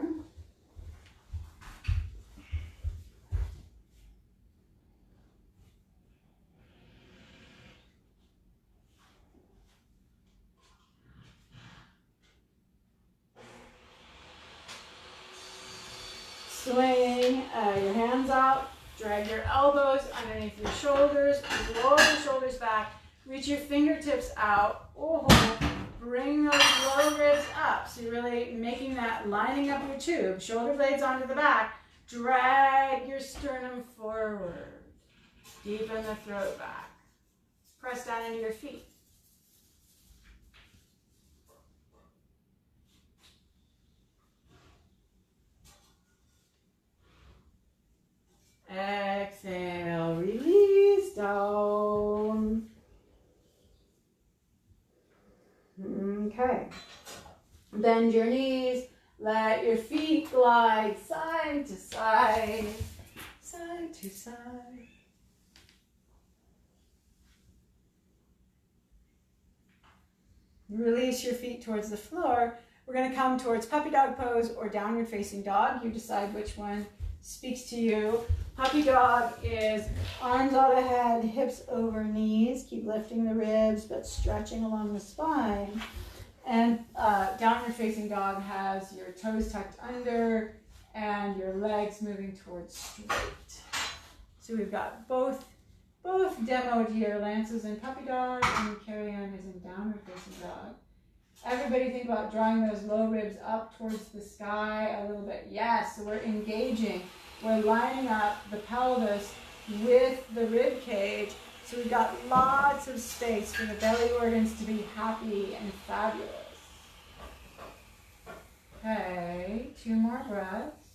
Swing your hands out, Drag your elbows underneath your shoulders, roll the shoulders back, reach your fingertips out. Oh, bring those low ribs up. So you're really making that, lining up your tube. Shoulder blades onto the back. Drag your sternum forward. Deepen the throat back. Press down into your feet. Exhale, release down. Okay. Bend your knees. Let your feet glide side to side, side to side. Release your feet towards the floor. We're going to come towards puppy dog pose or downward facing dog. You decide which one speaks to you. Puppy dog is arms out ahead, hips over knees. Keep lifting the ribs but stretching along the spine. And downward facing dog has your toes tucked under and your legs moving towards straight. So we've got both demoed here. Lance is in puppy dog and Carrie Ann is in downward facing dog. Everybody think about drawing those low ribs up towards the sky a little bit. Yes, so we're engaging. We're lining up the pelvis with the rib cage. So we've got lots of space for the belly organs to be happy and fabulous. Okay, 2 more breaths.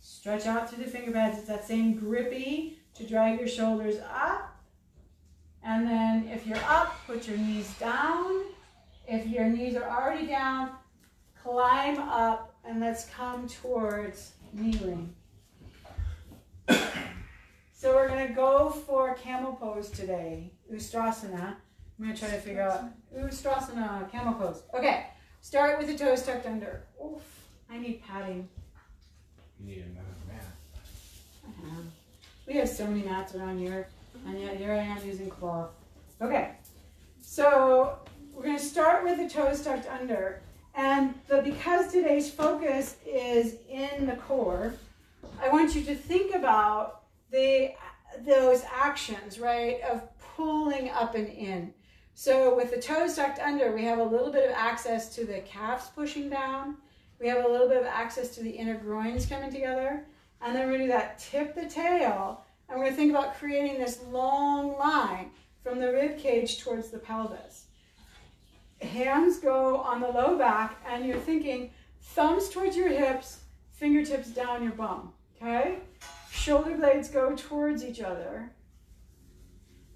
Stretch out through the finger pads. It's that same grippy to drag your shoulders up. And then if you're up, put your knees down. If your knees are already down, climb up and let's come towards kneeling. So we're going to go for camel pose today. Ustrasana. I'm going to try to figure out Ustrasana, camel pose. Okay, start with the toes tucked under. Oof, I need padding. You need another mat. I have. We have so many mats around here, and yet here I am using cloth. Okay, so we're going to start with the toes tucked under. And because today's focus is in the core, I want you to think about those actions, right, of pulling up and in. So with the toes tucked under, we have a little bit of access to the calves pushing down. We have a little bit of access to the inner groins coming together. And then we're going to do that tip the tail. And we're going to think about creating this long line from the rib cage towards the pelvis. Hands go on the low back, and you're thinking thumbs towards your hips, fingertips down your bum, okay? Shoulder blades go towards each other.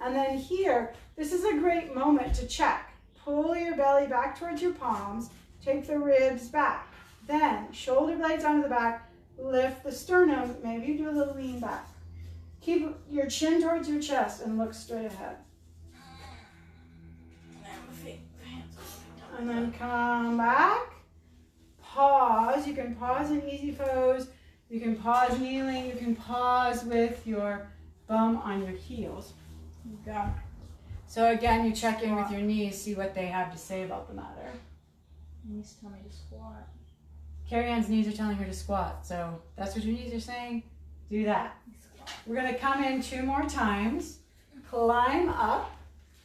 And then here, this is a great moment to check. Pull your belly back towards your palms, take the ribs back. Then, shoulder blades onto the back, lift the sternum, maybe you do a little lean back. Keep your chin towards your chest and look straight ahead. And then come back, pause. You can pause in easy pose. You can pause kneeling. You can pause with your bum on your heels. Yeah. So again, you check in with your knees, see what they have to say about the matter. Knees tell me to squat. Carrie Ann's knees are telling her to squat. So that's what your knees are saying. Do that. We're going to come in 2 more times. Climb up.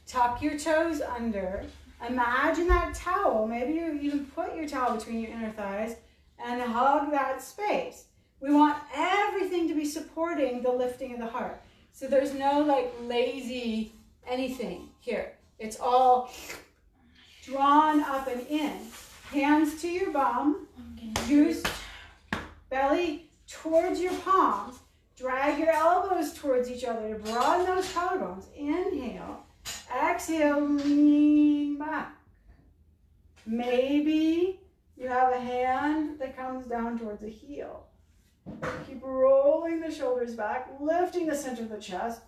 Tuck your toes under. Imagine that towel. Maybe you even put your towel between your inner thighs and hug that space. We want everything to be supporting the lifting of the heart. So there's no like lazy anything here. It's all drawn up and in. Hands to your bum. Use belly towards your palms. Drag your elbows towards each other to broaden those collarbones. Inhale. Exhale, lean back. Maybe you have a hand that comes down towards the heel. Keep rolling the shoulders back, lifting the center of the chest.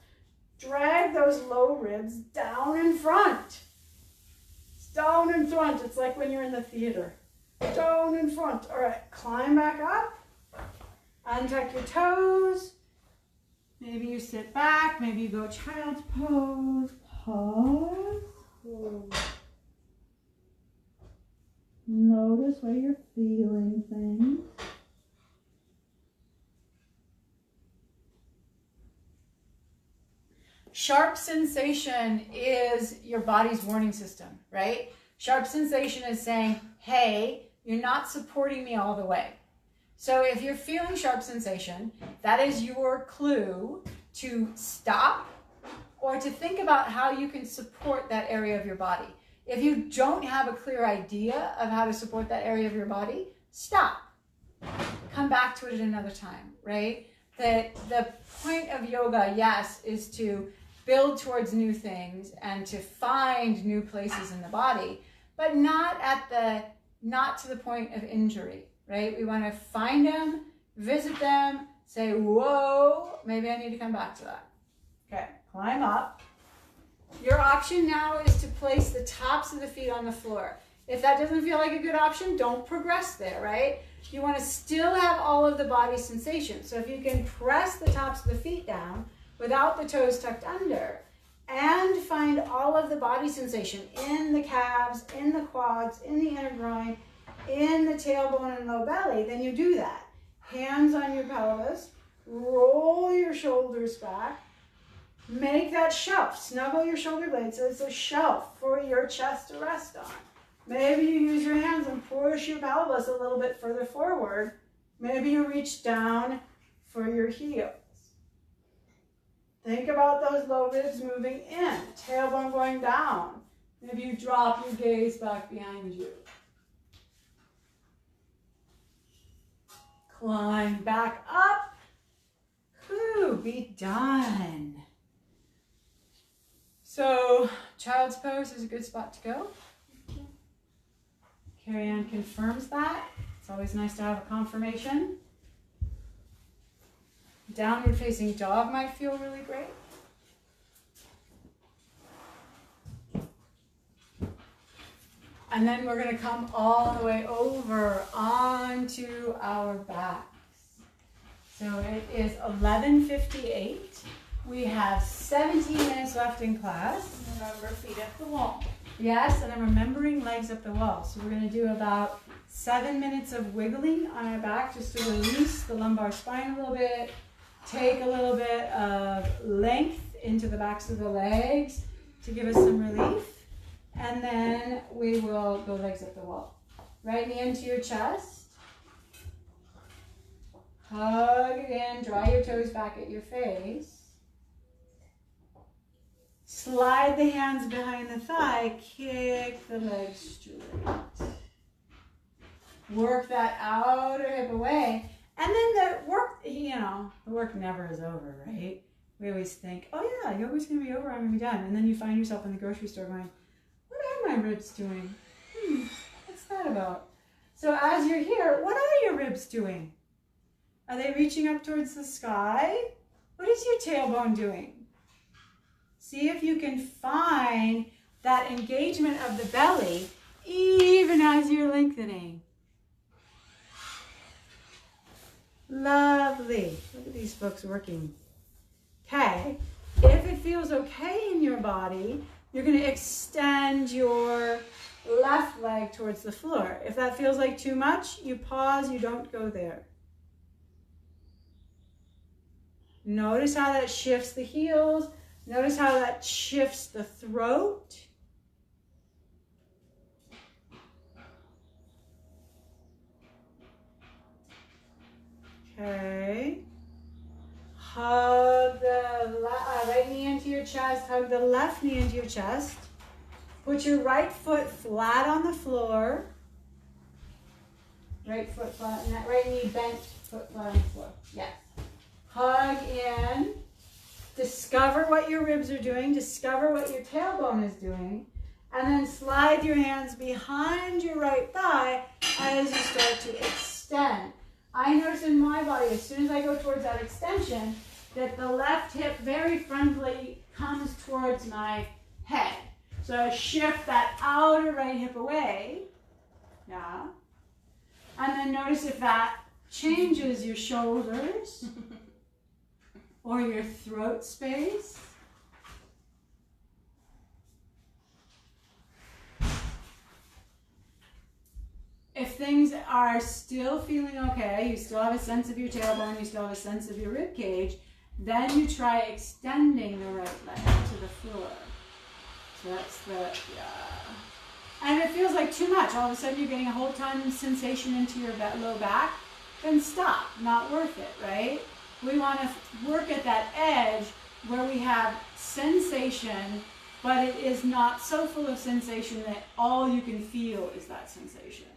Drag those low ribs down in front. It's down in front. It's like when you're in the theater. Down in front. All right, climb back up. Untuck your toes. Maybe you sit back. Maybe you go child's pose. Pause. Notice where you're feeling things. Sharp sensation is your body's warning system, right? Sharp sensation is saying, hey, you're not supporting me all the way. So if you're feeling sharp sensation, that is your clue to stop or to think about how you can support that area of your body. If you don't have a clear idea of how to support that area of your body, stop. Come back to it at another time, right? The point of yoga, yes, is to build towards new things and to find new places in the body, but not to the point of injury, right? We want to find them, visit them, say, whoa, maybe I need to come back to that. Okay, climb up. Your option now is to place the tops of the feet on the floor. If that doesn't feel like a good option, don't progress there, right? You want to still have all of the body sensation. So if you can press the tops of the feet down without the toes tucked under and find all of the body sensation in the calves, in the quads, in the inner groin, in the tailbone and low belly, then you do that. Hands on your pelvis, roll your shoulders back, make that shelf, snuggle your shoulder blades so it's a shelf for your chest to rest on. Maybe you use your hands and push your pelvis a little bit further forward. Maybe you reach down for your heels. Think about those low ribs moving in, tailbone going down. Maybe you drop your gaze back behind you. Climb back up. Whew, be done. So, child's pose is a good spot to go. Carrie Ann confirms that. It's always nice to have a confirmation. Downward facing dog might feel really great. And then we're going to come all the way over onto our backs. So it is 11:58. We have 17 minutes left in class. Remember, feet up the wall. Yes, and I'm remembering legs up the wall. So we're going to do about 7 minutes of wiggling on our back just to release the lumbar spine a little bit. Take a little bit of length into the backs of the legs to give us some relief. And then we will go legs up the wall. Right knee into your chest. Hug again. Draw your toes back at your face. Slide the hands behind the thigh, kick the legs straight. Work that outer hip away. And then the work never is over, right? We always think, oh yeah, yoga's going to be over, I'm going to be done. And then you find yourself in the grocery store going, what are my ribs doing? What's that about? So as you're here, what are your ribs doing? Are they reaching up towards the sky? What is your tailbone doing? See if you can find that engagement of the belly even as you're lengthening. Lovely. Look at these folks working. Okay. If it feels okay in your body, you're going to extend your left leg towards the floor. If that feels like too much, you pause, you don't go there. Notice how that shifts the heels. Notice how that shifts the throat. Okay. Hug the right knee into your chest. Hug the left knee into your chest. Put your right foot flat on the floor. Right foot flat, and that right knee bent, foot flat on the floor. Yes. Hug in. Discover what your ribs are doing. Discover what your tailbone is doing. And then slide your hands behind your right thigh as you start to extend. I notice in my body, as soon as I go towards that extension, that the left hip very frontally comes towards my head. So I shift that outer right hip away. Yeah. And then notice if that changes your shoulders or your throat space. If things are still feeling okay, you still have a sense of your tailbone, you still have a sense of your rib cage, Then you try extending the right leg to the floor. So that's the, yeah. And it feels like too much. All of a sudden you're getting a whole ton of sensation into your low back. Then stop, not worth it, right? We want to work at that edge where we have sensation, but it is not so full of sensation that all you can feel is that sensation,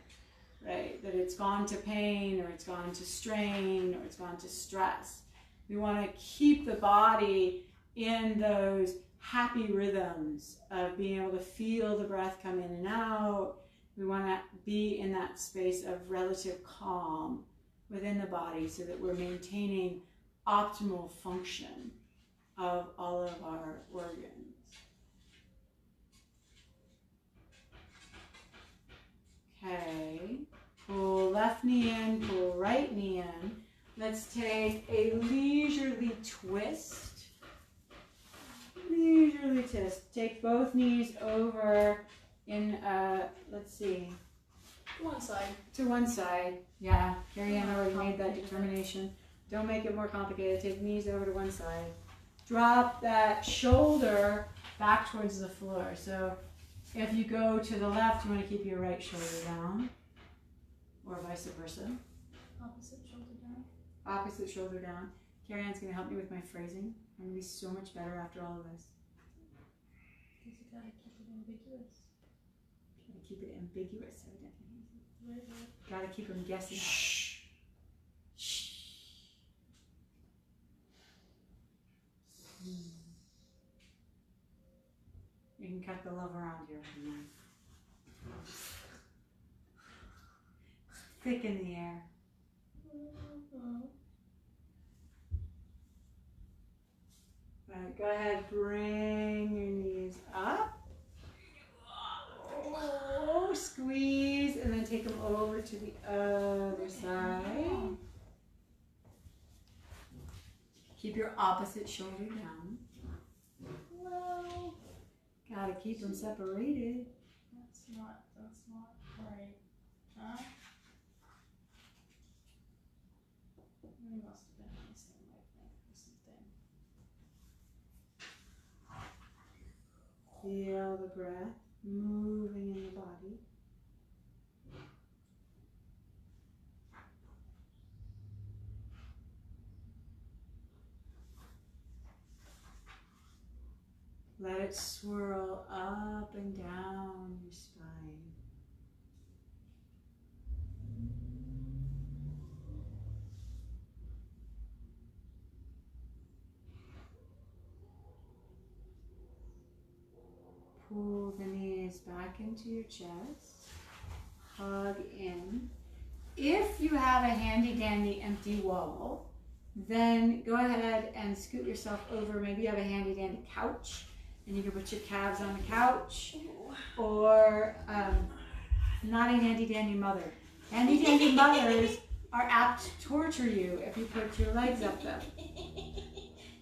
right? That it's gone to pain, or it's gone to strain, or it's gone to stress. We want to keep the body in those happy rhythms of being able to feel the breath come in and out. We want to be in that space of relative calm within the body so that we're maintaining optimal function of all of our organs. Okay, pull left knee in, pull right knee in. Let's take a leisurely twist. Leisurely twist. Take both knees over in, let's see. One side. To one side. Yeah, Carrie Ann already made that determination. Don't make it more complicated. Take knees over to one side. Drop that shoulder back towards the floor. So if you go to the left, you want to keep your right shoulder down, or vice versa. Opposite shoulder down. Opposite shoulder down. Carrie Ann's going to help me with my phrasing. I'm going to be so much better after all of this. Because you gotta keep it ambiguous. Gotta keep it ambiguous, evidently. Right. Gotta keep them guessing. Shh. Shh. You can cut the love around here. Thick in the air. Right, go ahead, bring your knees up. Oh, squeeze, and then take them over to the other side. Keep your opposite shoulder down. No. Gotta keep them separated. That's not right. Huh? We must have been on the same wavelength or something. Feel the breath moving in the body. Let it swirl up and down your spine. Pull the knees back into your chest. Hug in. If you have a handy dandy empty wall, then go ahead and scoot yourself over. Maybe you have a handy dandy couch and you can put your calves on the couch, or not a handy dandy mother. Handy dandy mothers are apt to torture you if you put your legs up them.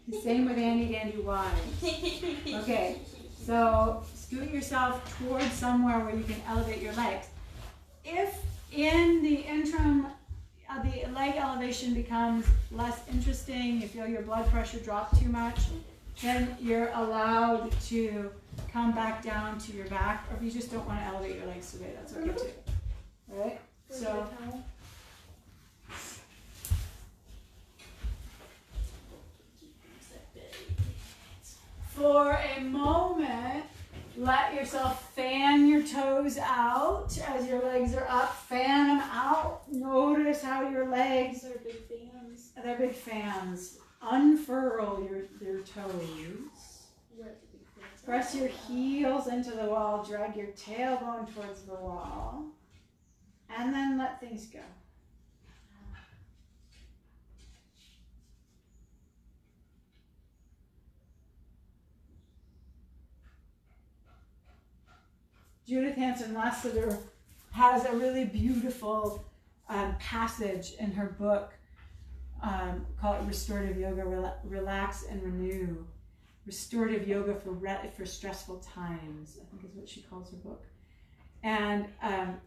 The same with handy dandy wives. Okay, so scoot yourself towards somewhere where you can elevate your legs. If in the interim the leg elevation becomes less interesting, you feel your blood pressure drop too much, then you're allowed to come back down to your back, or if you just don't want to elevate your legs today, that's okay too. All right? So for a moment, let yourself fan your toes out as your legs are up. Fan them out. Notice how your legs are big fans. They're big fans. Unfurl your toes. Where the big fans are. Press your heels into the wall. Drag your tailbone towards the wall. And then let things go. Judith Hanson Lassiter has a really beautiful passage in her book called Restorative Yoga, Relax and Renew. Restorative Yoga for Stressful Times, I think is what she calls her book. And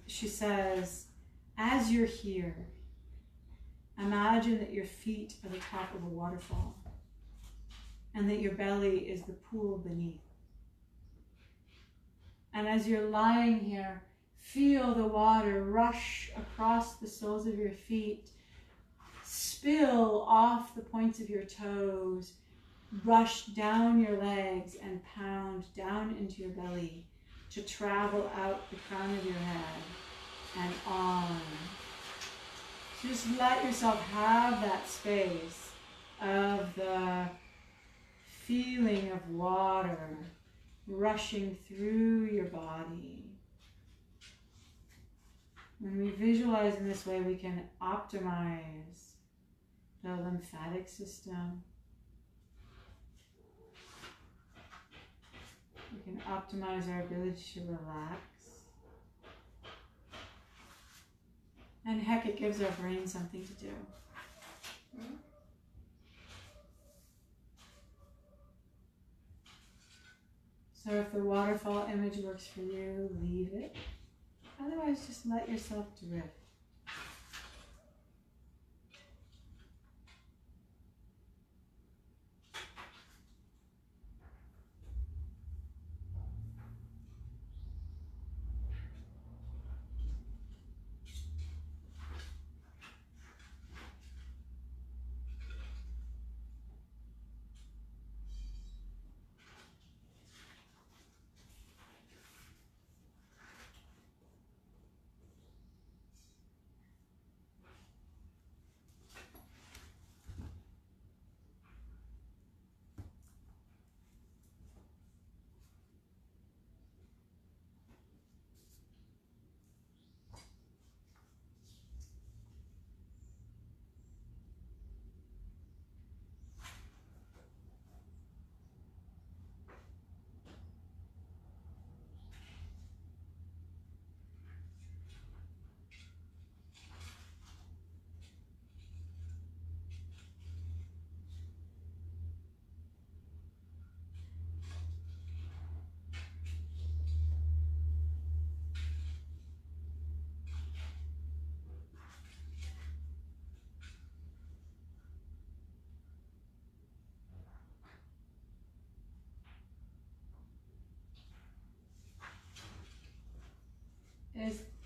she says, as you're here, imagine that your feet are the top of a waterfall. and that your belly is the pool beneath. And as you're lying here, feel the water rush across the soles of your feet, spill off the points of your toes, rush down your legs and pound down into your belly to travel out the crown of your head and on. Just let yourself have that space of the feeling of water rushing through your body. When we visualize in this way, we can optimize the lymphatic system. We can optimize our ability to relax. And heck, it gives our brain something to do. So if the waterfall image works for you, leave it. Otherwise, just let yourself drift.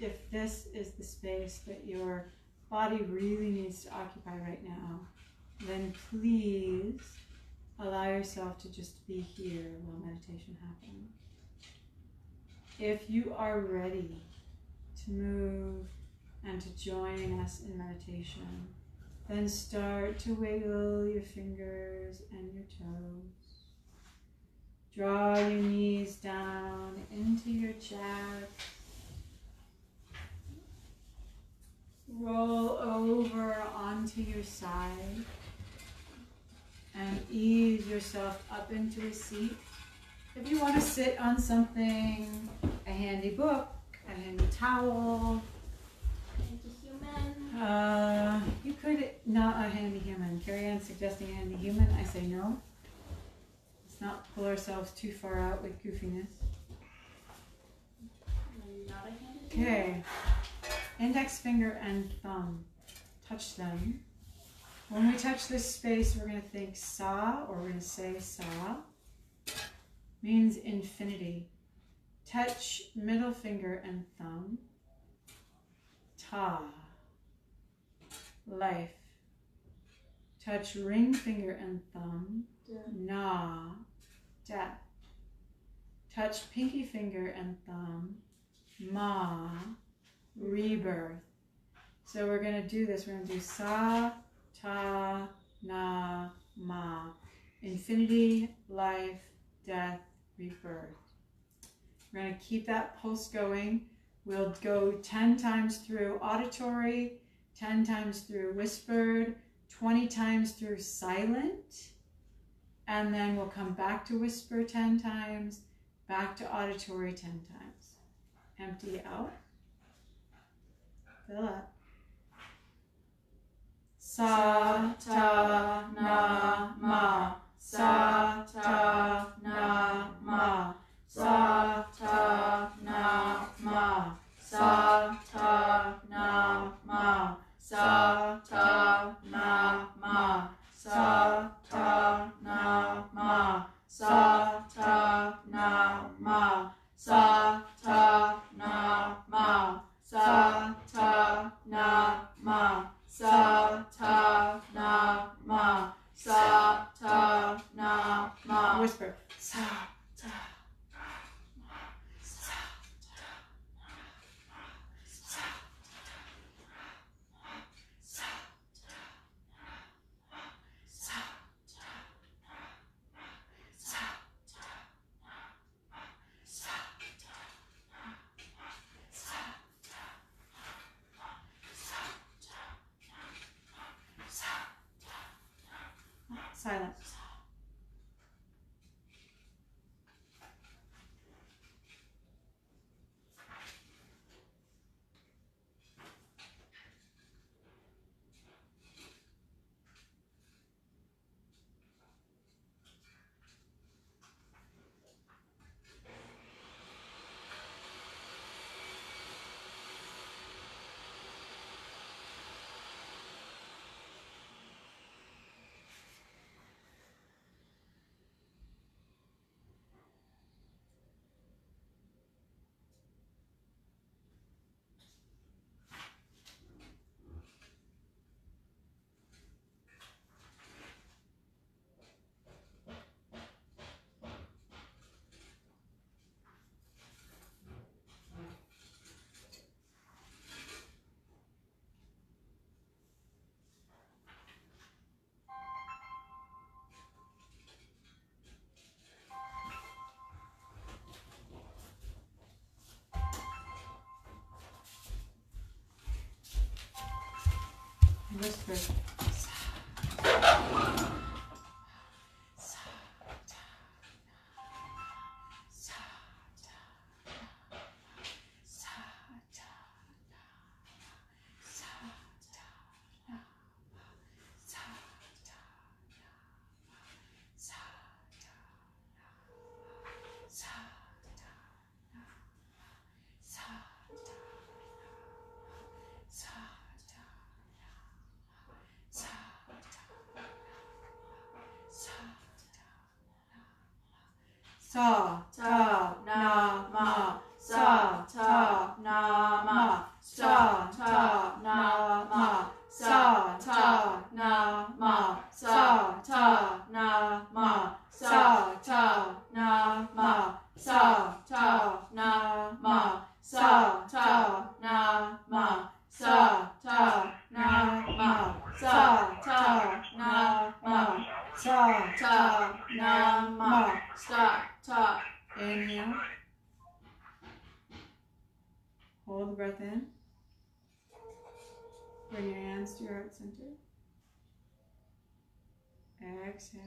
If this is the space that your body really needs to occupy right now, then please allow yourself to just be here while meditation happens. If you are ready to move and to join us in meditation, then start to wiggle your fingers and your toes. Draw your knees down into your chest. Roll over onto your side and ease yourself up into a seat. If you want to sit on something, a handy book, a handy towel. Handy human. You could, not a handy human. Carrie Ann's suggesting a handy human. I say no. Let's not pull ourselves too far out with goofiness. Not a handy human. Okay. Index finger and thumb, touch them. When we touch this space, we're going to think sa, or we're going to say sa. Means infinity. Touch middle finger and thumb. Ta, life. Touch ring finger and thumb. Na, death. Touch pinky finger and thumb. Ma, rebirth. So we're going to do this. We're going to do sa, ta, na, ma. Infinity, life, death, rebirth. We're going to keep that pulse going. We'll go 10 times through auditory, 10 times through whispered, 20 times through silent. And then we'll come back to whisper 10 times, back to auditory 10 times. Empty out. Fill up. Sa, ta, na, ma. Sa, ta, na, ma. Sa, ta, na, ma. Sa, ta, na, ma. Sa, ta, na, ma. Sa, ta, na, ma. sa ta na ma, sa ta na ma, sa ta na ma, sa ta na ma, sa ta na ma. Whisper. Sa ta na ma, sa ta na ma, sa ta na ma, sa ta na ma, sa ta na ma, sa ta na ma, sa ta na ma, sa ta na ma, sa ta na ma, sa ta na ma. Silence. Whisper. Sa ta na ma, sa ta na ma, sa ta na ma, sa ta na ma, sa ta na ma, sa ta na ma, sa ta na ma, sa ta na ma, sa ta na ma, sa ta na ma, sa ta na ma. Stop. Top. Inhale. Hold the breath in. Bring your hands to your heart center. Exhale.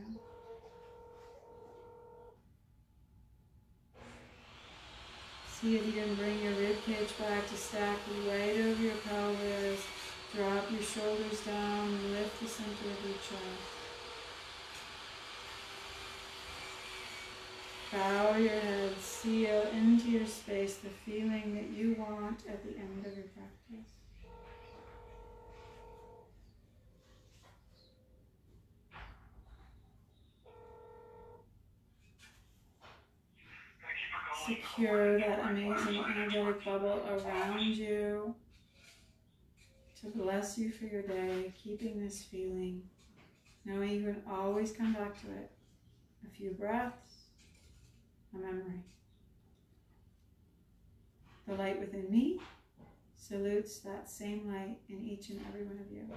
See if you can bring your rib cage back to stack right over your pelvis. Drop your shoulders down. Lift the center of your chest. Bow your head, seal into your space the feeling that you want at the end of your practice. Secure that amazing energetic bubble around you to bless you for your day, keeping this feeling, knowing you can always come back to it. A few breaths, a memory. The light within me salutes that same light in each and every one of you.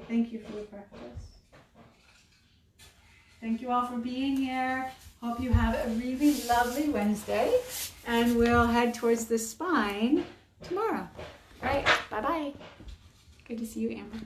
Thank you for the practice. Thank you all for being here. Hope you have a really lovely Wednesday, and we'll head towards the spine tomorrow. All right, bye-bye. Good to see you, Amber.